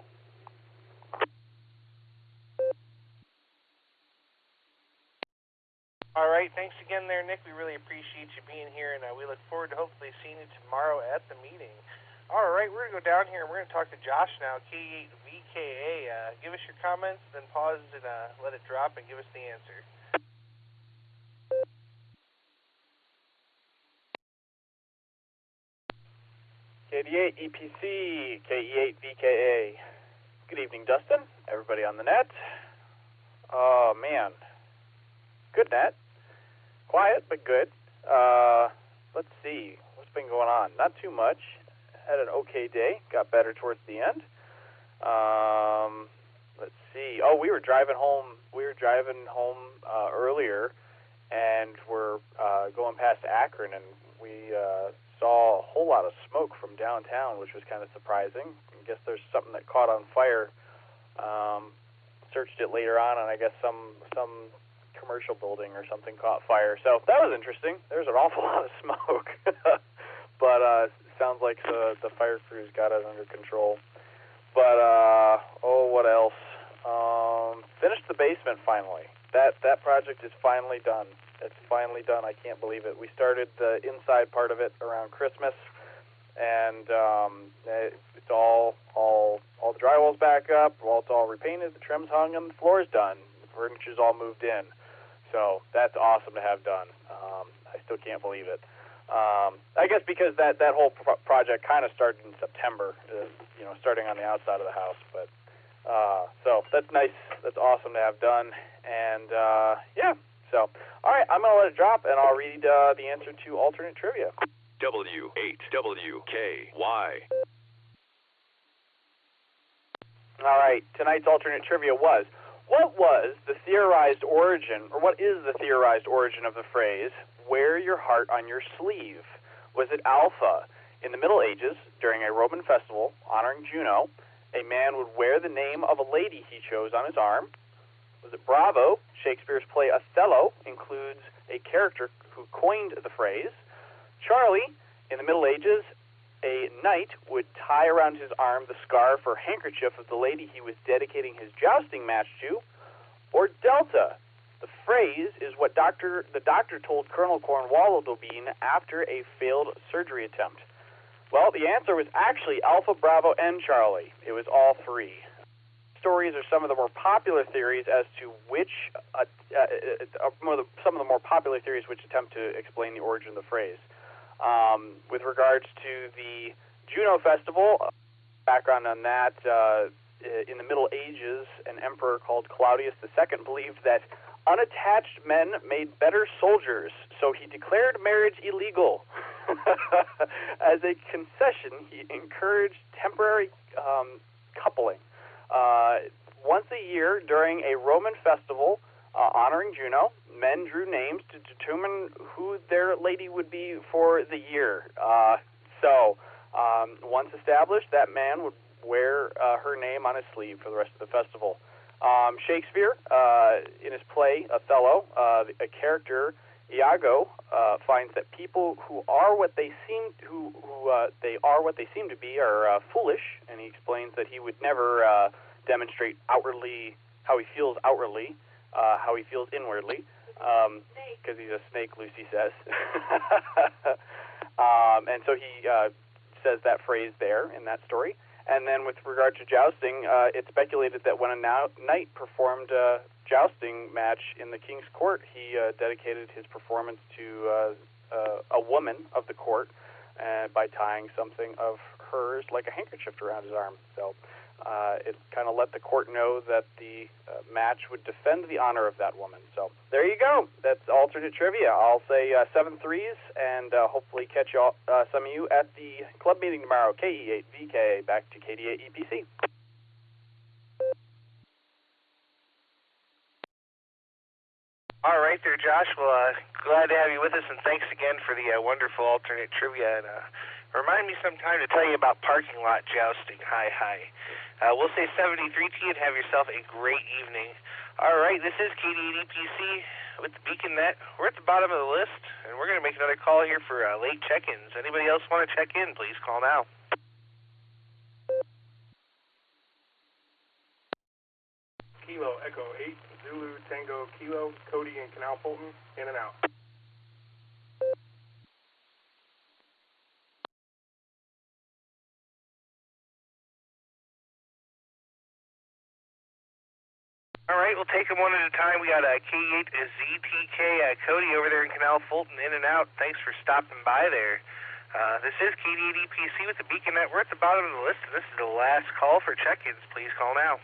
All right, thanks again there, Nick. We really appreciate you being here, and we look forward to hopefully seeing you tomorrow at the meeting. All right, we're going to go down here, and we're going to talk to Josh now, K8VKA. Give us your comments, then pause and let it drop, and give us the answer. KD8EPC, K8VKA. Good evening, Dustin. Everybody on the net. Oh, man. Good net. Quiet, but good. Let's see. What's been going on? Not too much. Had an okay day. Got better towards the end. Let's see. Oh, we were driving home. Earlier, and we're going past Akron, and we saw a whole lot of smoke from downtown, which was kind of surprising. I guess there's something that caught on fire. Searched it later on, and I guess some commercial building or something caught fire. So that was interesting. There's an awful lot of smoke. But sounds like the fire crews got it under control. But, what else? Finished the basement finally. That project is finally done. It's finally done. I can't believe it. We started the inside part of it around Christmas, and it's all the drywall's back up. Well, it's all repainted. The trim's hung, and the floor's done. The furniture's all moved in. So that's awesome to have done. I still can't believe it. I guess because that whole project kind of started in September, starting on the outside of the house. But so that's nice. That's awesome to have done. And yeah. So all right, I'm gonna let it drop, and I'll read the answer to alternate trivia. W8WKY. All right, tonight's alternate trivia was: what was the theorized origin, or what is the theorized origin of the phrase "wear your heart on your sleeve"? Was it alpha? In the Middle Ages, during a Roman festival honoring Juno, a man would wear the name of a lady he chose on his arm. Was it bravo? Shakespeare's play Othello includes a character who coined the phrase. Charlie, in the Middle Ages, a knight would tie around his arm the scarf or handkerchief of the lady he was dedicating his jousting match to. Or delta? The phrase is what the doctor told Colonel Cornwallis Bean after a failed surgery attempt. Well, the answer was actually Alpha, Bravo, and Charlie. It was all three. Stories are some of the more popular theories as to which some of the more popular theories which attempt to explain the origin of the phrase. With regards to the Juno Festival, background on that, in the Middle Ages, an emperor called Claudius II believed that unattached men made better soldiers, so he declared marriage illegal. As a concession, he encouraged temporary coupling. Once a year during a Roman festival, Honoring Juno, men drew names to determine who their lady would be for the year. Once established, that man would wear her name on his sleeve for the rest of the festival. Shakespeare, in his play Othello, a character Iago finds that people who are what they seem to be are foolish, and he explains that he would never demonstrate outwardly how he feels outwardly, how he feels inwardly, because he's a snake, Lucy says. And so he says that phrase there in that story. And then with regard to jousting, it's speculated that when a knight performed a jousting match in the king's court, he dedicated his performance to a woman of the court by tying something of hers, like a handkerchief, around his arm. So it kind of let the court know that the match would defend the honor of that woman. So there you go. That's alternate trivia. I'll say 7 3s, and hopefully catch y'all, some of you at the club meeting tomorrow. KE8VK, back to KD8 EPC. All right there, Josh. Well, glad to have you with us, and thanks again for the wonderful alternate trivia. And remind me sometime to tell you about parking lot jousting. Hi. We'll say 73 to you, and have yourself a great evening. All right, this is KD8EPC with the Beacon Net. We're at the bottom of the list, and we're going to make another call here for late check-ins. Anybody else want to check in, please call now. Kilo Echo 8, Zulu Tango Kilo, Cody and Canal Fulton, in and out. All right, we'll take them one at a time. We got K8 ZTK, Cody over there in Canal Fulton, in and out. Thanks for stopping by there. This is KD8EPC with the Beacon Net. We're at the bottom of the list, and this is the last call for check-ins. Please call now.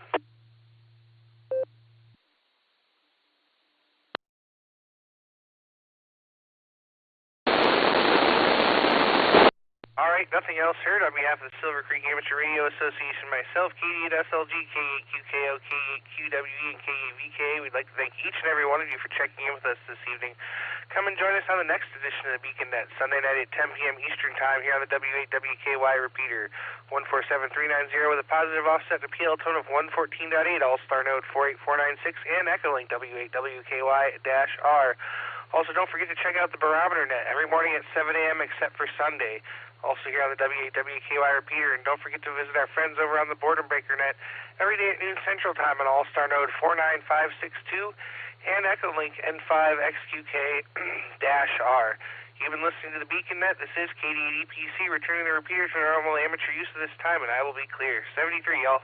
All right, nothing else heard. On behalf of the Silvercreek Amateur Radio Association, myself, K8SLG, K8QKO, K8QWE, and K8VK, we'd like to thank each and every one of you for checking in with us this evening. Come and join us on the next edition of the Beacon Net, Sunday night at 10 p.m. Eastern Time here on the W8WKY repeater, 147390 with a positive offset to PL tone of 114.8, Allstar Node 48496, and Echolink W8WKY-R. Also, don't forget to check out the Barometer Net every morning at 7 a.m. except for Sunday. Also here on the W8WKY repeater. And don't forget to visit our friends over on the Boredom Breaker Net every day at noon Central Time on Allstar Node 49562 and Echolink N5XQK-R. You've been listening to the Beacon Net. This is KD8EPC returning the repeater to normal amateur use at this time, and I will be clear. 73, y'all.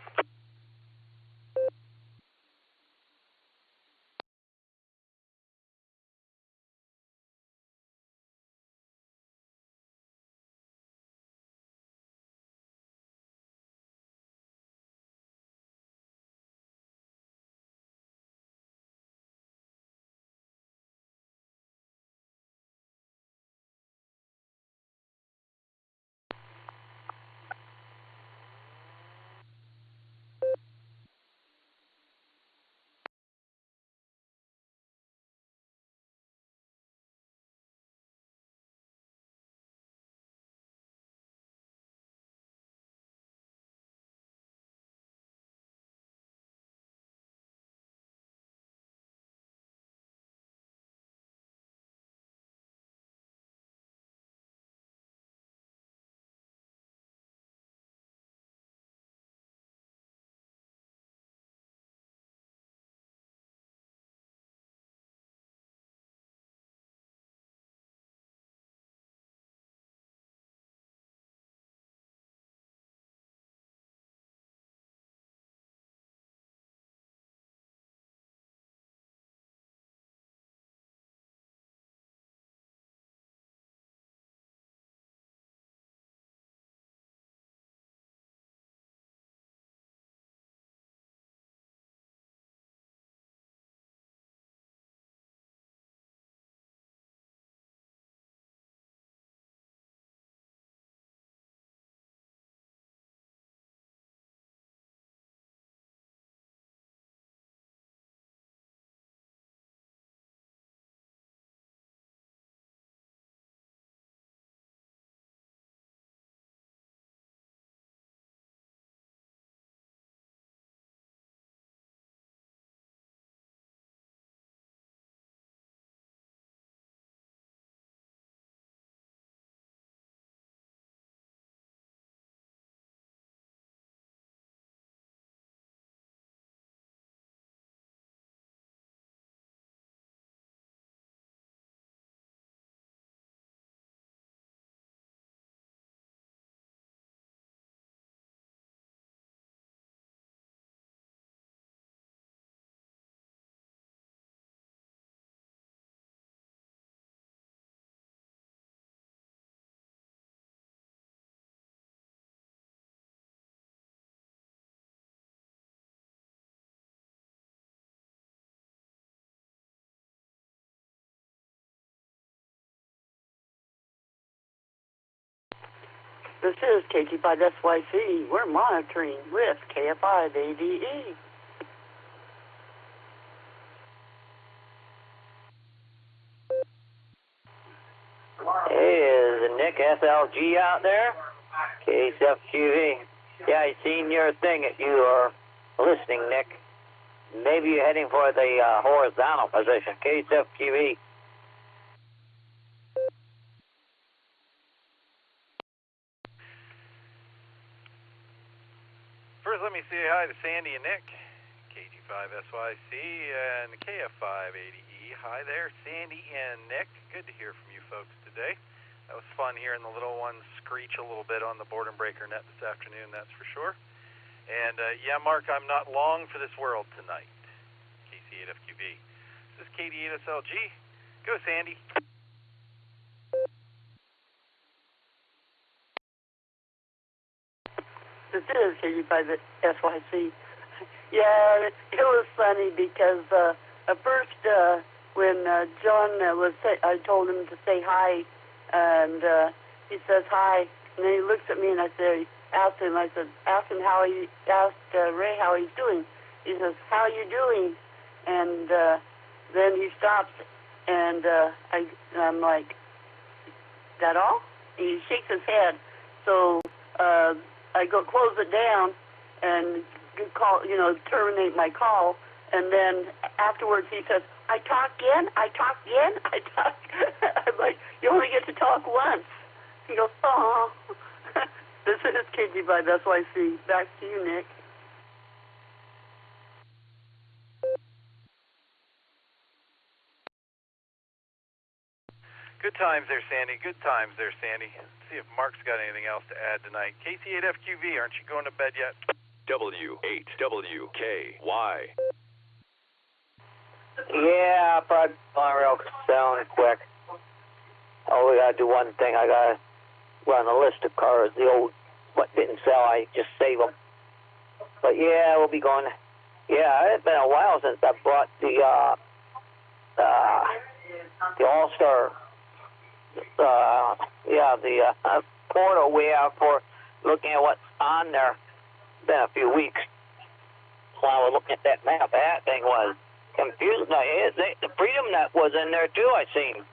This is KT5SYC. We're monitoring with KF5ADE. Hey, is Nick SLG out there? KSFQV. Yeah, I seen your thing that you are listening, Nick. Maybe you're heading for the horizontal position. KSFQV. First, let me say hi to Sandy and Nick, KT5SYC and KF5ADE. Hi there, Sandy and Nick. Good to hear from you folks today. That was fun hearing the little ones screech a little bit on the boredom breaker net this afternoon, that's for sure. And yeah, Mark, I'm not long for this world tonight. KC8FQB. This is KD8SLG. Go, Sandy. This is KT5SYC. Yeah, it was funny because at first when John I told him to say hi, and he says hi, and then he looks at me and asked Ray how he's doing. He says, how are you doing? And then he stops, and I'm like, that all? And he shakes his head. So I go close it down and terminate my call, and then afterwards he says, I talk again. I'm like, you only get to talk once. He goes, oh. This is KT5SYC. Back to you, Nick. Good times there, Sandy. Good times there, Sandy. Let's see if Mark's got anything else to add tonight. KC8FQV, aren't you going to bed yet? W8WKY. Yeah, I'll probably real sound quick. Oh, we gotta do one thing. I gotta run a list of cars. The old what didn't sell, I just save them. But yeah, we'll be going. Yeah, it's been a while since I brought the Allstar. The portal we have for looking at what's on there. It's been a few weeks. While I was looking at that map, that thing was confused. The Freedom Net was in there too, I seen.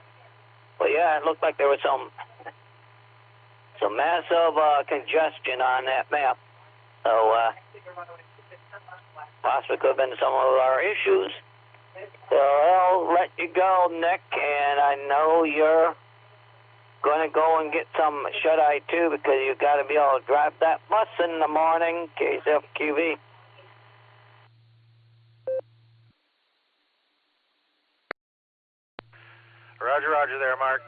But yeah, it looked like there was some massive congestion on that map. So possibly could have been some of our issues. So I'll let you go, Nick, and I know you're going to go and get some shut-eye too, because you got to be able to drive that bus in the morning, KSFQV. Roger there, Mark.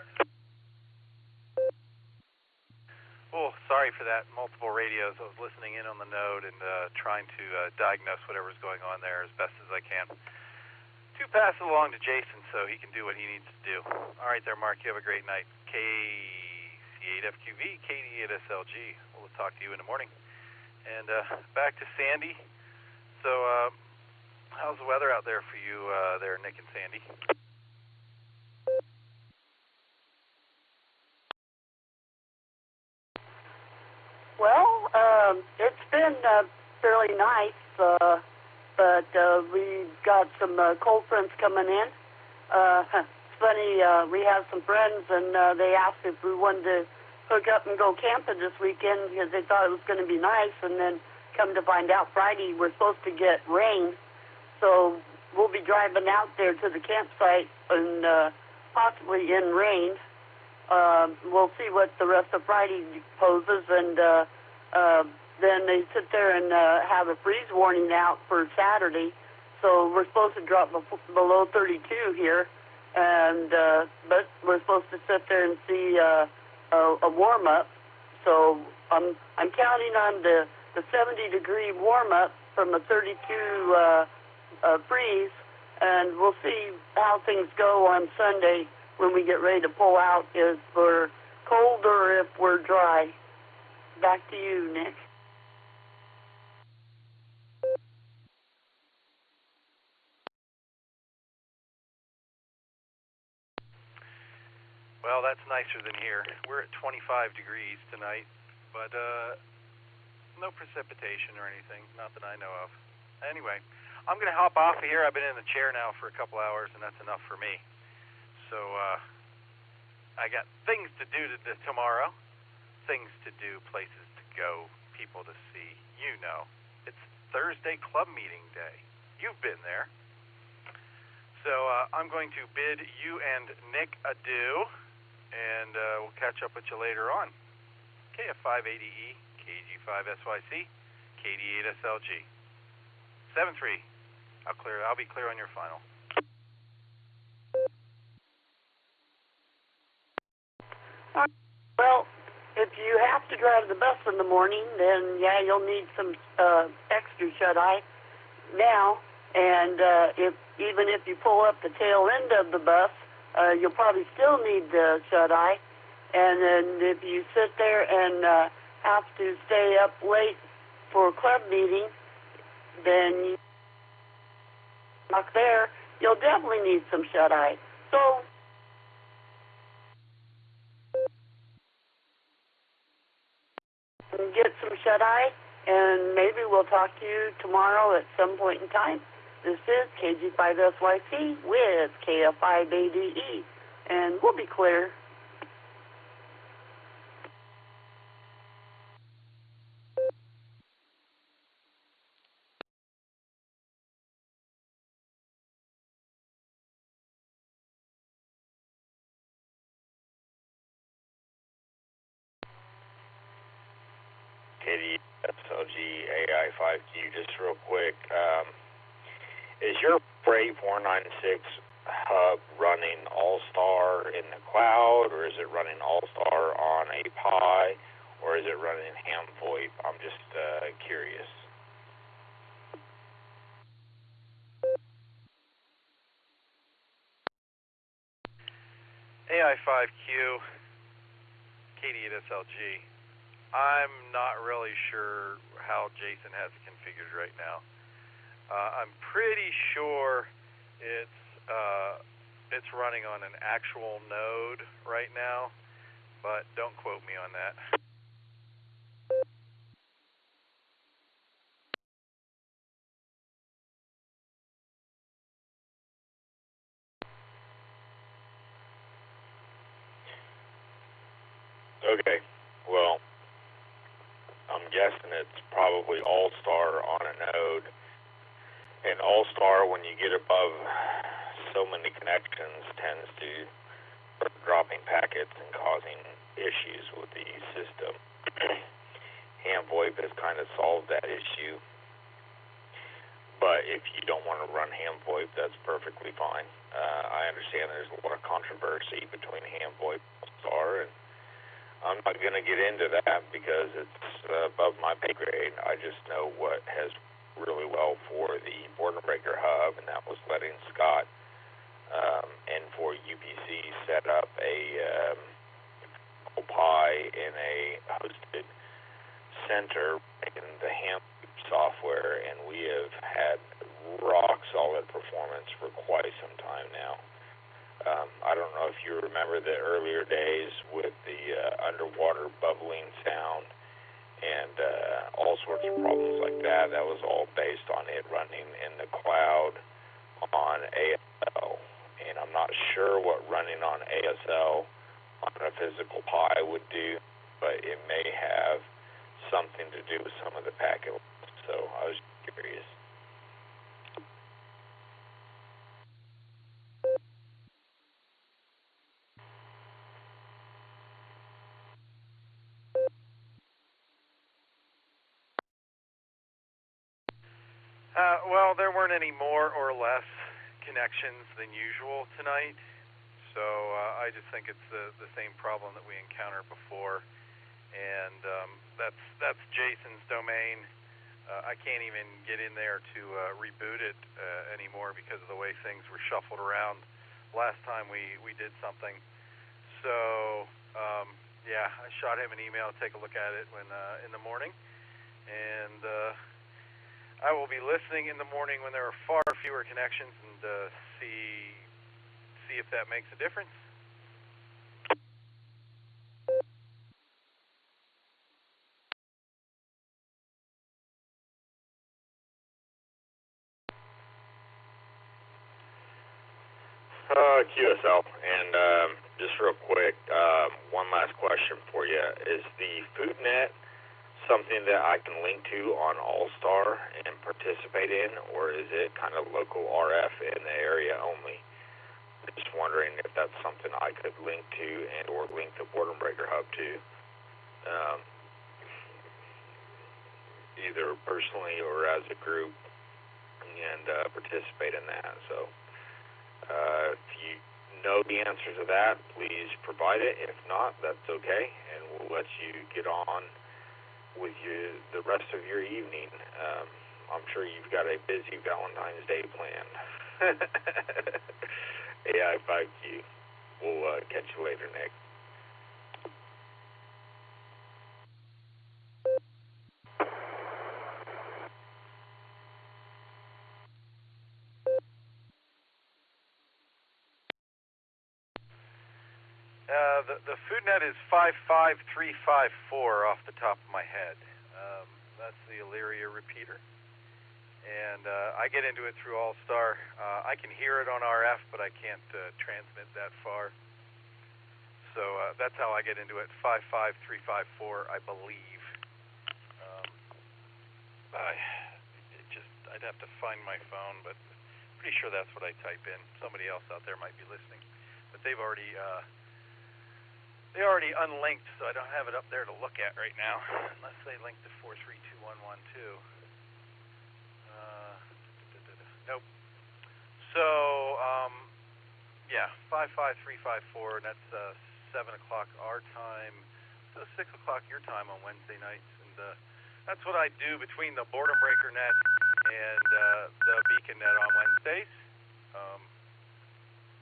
Oh, sorry for that. Multiple radios. I was listening in on the node and trying to diagnose whatever's going on there as best as I can. To pass it along to Jason so he can do what he needs to do. All right there, Mark. You have a great night. KC8FQV, KD8SLG. We'll talk to you in the morning. And back to Sandy. So how's the weather out there for you there, Nick and Sandy? Well, it's been fairly nice, but we've got some cold fronts coming in. It's funny, we have some friends, and they asked if we wanted to hook up and go camping this weekend because they thought it was going to be nice, and then come to find out Friday we're supposed to get rain. So we'll be driving out there to the campsite and possibly in rain. We'll see what the rest of Friday poses, and then they sit there and have a freeze warning out for Saturday. So we're supposed to drop below 32 here, and but we're supposed to sit there and see a warm up. So I'm counting on the 70-degree warm up from a 32 freeze, and we'll see how things go on Sunday when we get ready to pull out, if we're cold or if we're dry. Back to you, Nick. Well, that's nicer than here. We're at 25 degrees tonight. but no precipitation or anything, not that I know of. Anyway, I'm going to hop off of here. I've been in the chair now for a couple hours, and that's enough for me. So I got things to do tomorrow, things to do, places to go, people to see. You know, it's Thursday club meeting day. You've been there. So I'm going to bid you and Nick adieu, and we'll catch up with you later on. KF580E, KG5SYC, KD8SLG. 7-3. I'll be clear on your final. Well, if you have to drive the bus in the morning, then yeah, you'll need some extra shut-eye now. And even if you pull up the tail end of the bus, you'll probably still need the shut-eye. And then if you sit there and have to stay up late for a club meeting, then up there, you'll definitely need some shut-eye. So get some shut-eye, and maybe we'll talk to you tomorrow at some point in time. This is KG5SYC with KF5ADE, and we'll be clear. KDSLG AI5Q, just real quick. Is your Freight 496 hub running Allstar in the cloud, or is it running Allstar on a Pi, or is it running ham VoIP? I'm just curious. AI5Q, KD8SLG. I'm not really sure how Jason has it configured right now. I'm pretty sure it's running on an actual node right now, but don't quote me on that. Okay, well, I'm guessing it's probably Allstar on a node. And Allstar, when you get above so many connections, tends to start dropping packets and causing issues with the system. Ham VoIP has kind of solved that issue. But if you don't want to run ham VoIP, that's perfectly fine. I understand there's a lot of controversy between ham VoIP and Allstar, and I'm not going to get into that because it's above my pay grade. I just know what has really well for the Board and Breaker hub, and that was letting Scott and for UPC set up a Pi in a hosted center in the ham software, and we have had rock solid performance for quite some time now. I don't know if you remember the earlier days with the underwater bubbling sound and all sorts of problems like that. That was all based on it running in the cloud on ASL. And I'm not sure what running on ASL on a physical Pi would do, but it may have something to do with some of the packet. So I was curious. Well, there weren't any more or less connections than usual tonight, so I just think it's the same problem that we encountered before, and that's Jason's domain. I can't even get in there to reboot it anymore because of the way things were shuffled around last time we did something. So yeah, I shot him an email to take a look at it when in the morning, and I will be listening in the morning when there are far fewer connections and see if that makes a difference. QSL, and just real quick, one last question for you. Is the FoodNet something that I can link to on Allstar and participate in, or is it kind of local RF in the area only? Just wondering if that's something I could link to and or link the Boredom Breaker Hub to, either personally or as a group, and participate in that. So if you know the answer to that, please provide it. If not, that's okay, and we'll let you get on with the rest of your evening. I'm sure you've got a busy Valentine's Day planned. AI5Q. We'll catch you later, Nick. The FoodNet is 55354 off the top of my head. That's the Illyria repeater. And I get into it through Allstar. I can hear it on RF, but I can't transmit that far. So that's how I get into it, 55354, I believe. I'd have to find my phone, but pretty sure that's what I type in. Somebody else out there might be listening. But they've already unlinked, so I don't have it up there to look at right now, unless they link to 432112. Nope. So, yeah, 55354, and that's 7 o'clock our time, so 6 o'clock your time on Wednesday nights, and that's what I do between the Boredom Breaker Net and the Beacon Net on Wednesdays.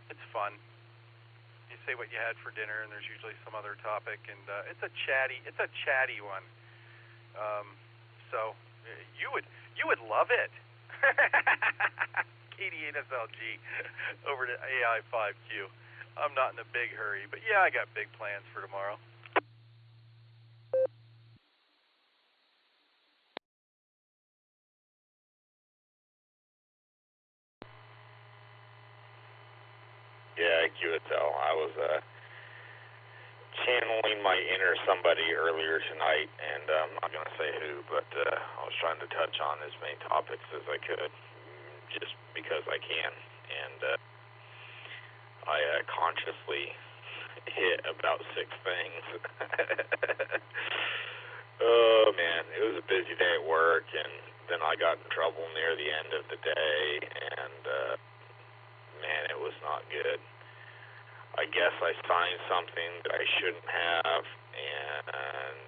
It's fun. You say what you had for dinner, and there's usually some other topic, and it's a chatty one. So you would love it. KD8SLG over to AI5Q. I'm not in a big hurry, but yeah, I got big plans for tomorrow. Yeah, QSL. I was channeling my inner somebody earlier tonight, and I'm not going to say who, but I was trying to touch on as many topics as I could, just because I can, and I consciously hit about 6 things. Oh, man, it was a busy day at work, and then I got in trouble near the end of the day, and man, it was not good. I guess I signed something that I shouldn't have, and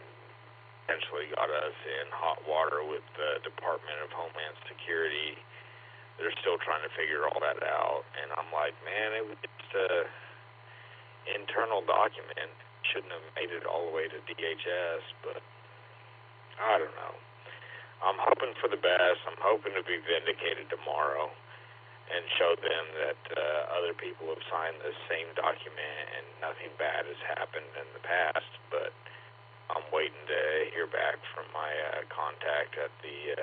potentially got us in hot water with the Department of Homeland Security. They're still trying to figure all that out, and I'm like, man, it was just an internal document. Shouldn't have made it all the way to DHS, but I don't know. I'm hoping for the best. I'm hoping to be vindicated tomorrow and show them that other people have signed the same document and nothing bad has happened in the past, but I'm waiting to hear back from my contact at the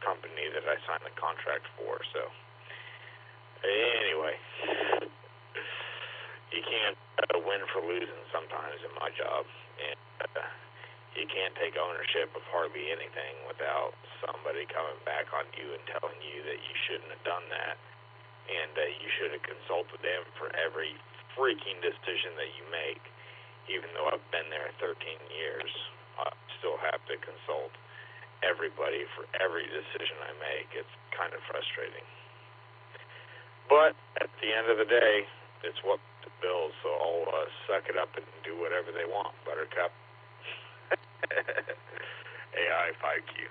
company that I signed the contract for. So anyway, you can't win for losing sometimes in my job, and you can't take ownership of hardly anything without somebody coming back on you and telling you that you shouldn't have done that, and that you should have consulted them for every freaking decision that you make. Even though I've been there 13 years, I still have to consult everybody for every decision I make. It's kind of frustrating. But at the end of the day, it's what the bills, so I'll suck it up and do whatever they want, Buttercup. AI5Q.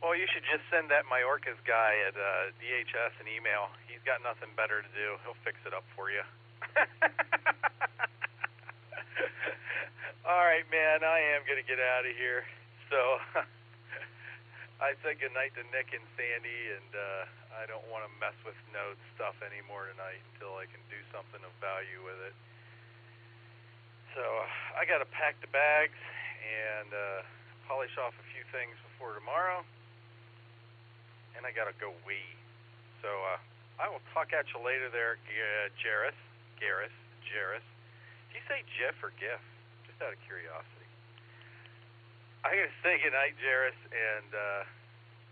Well, you should just send that Mayorkas guy at DHS an email. He's got nothing better to do. He'll fix it up for you. All right, man, I am going to get out of here. So I said goodnight to Nick and Sandy, and I don't want to mess with Node stuff anymore tonight until I can do something of value with it. So I got to pack the bags and polish off a few things before tomorrow, and I gotta go wee. So I will talk at you later there, Jareth. Do you say Jeff or Giff? Just out of curiosity. I gotta say goodnight, Jareth, and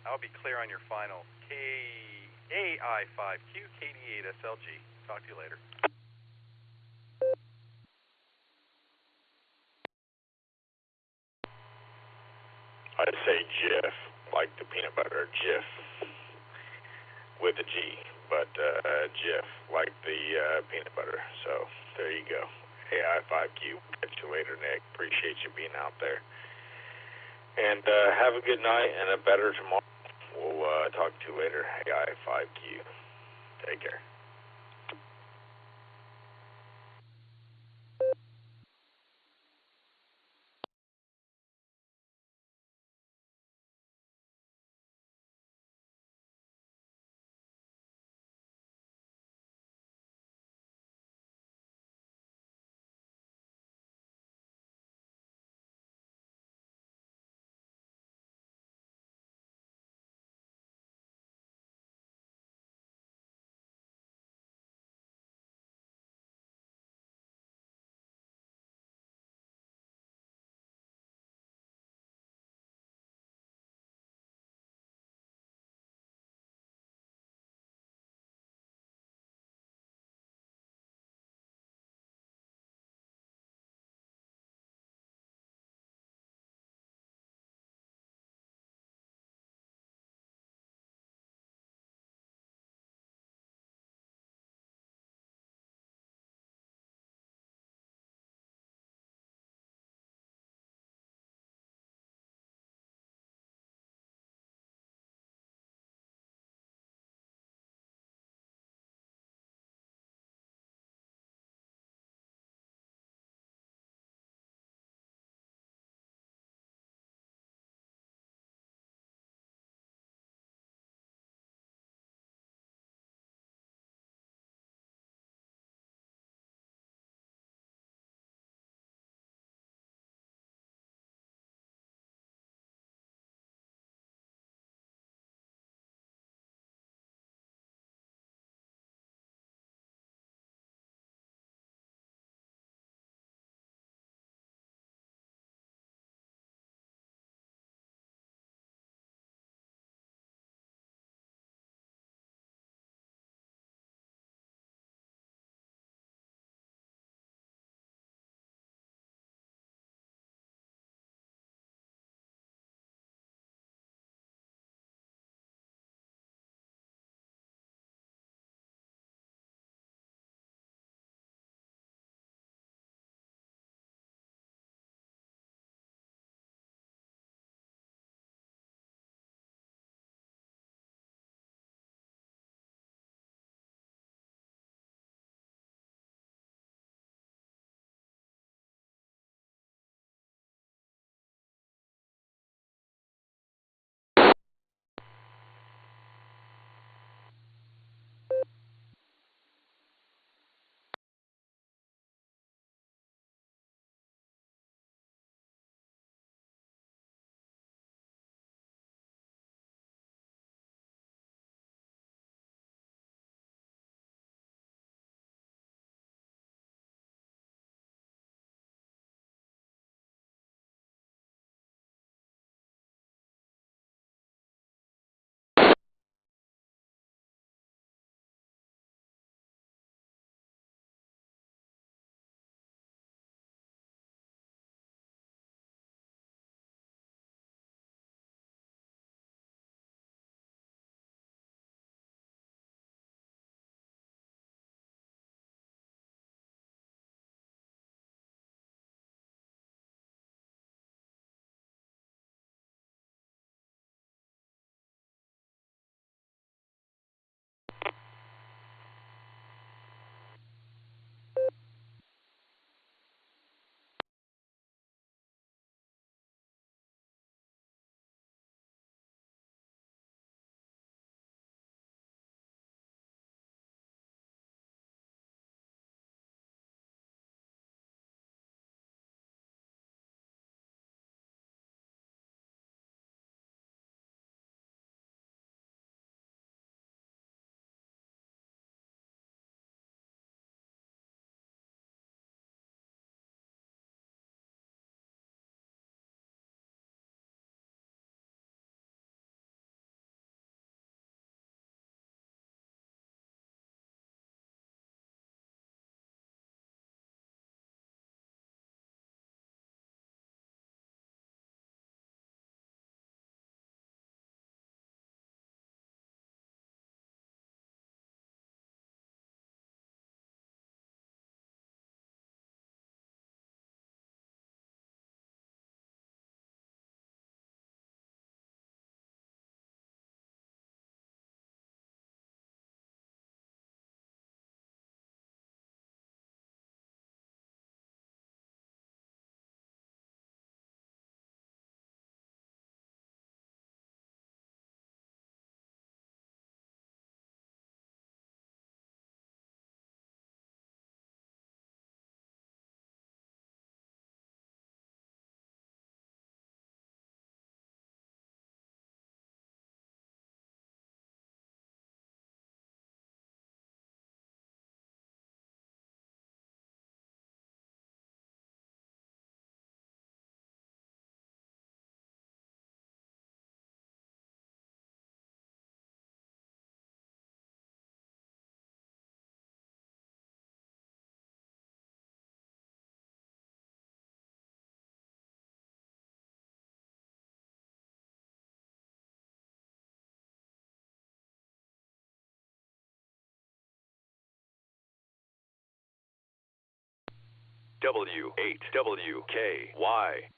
I'll be clear on your final. KAI5Q, KD8SLG. Talk to you later. I'd say Jif, like the peanut butter, Jif, with a G, but Jif, like the peanut butter. So there you go. AI5Q. Catch you later, Nick. Appreciate you being out there. And have a good night and a better tomorrow. We'll talk to you later. AI5Q. Take care. W8WKY.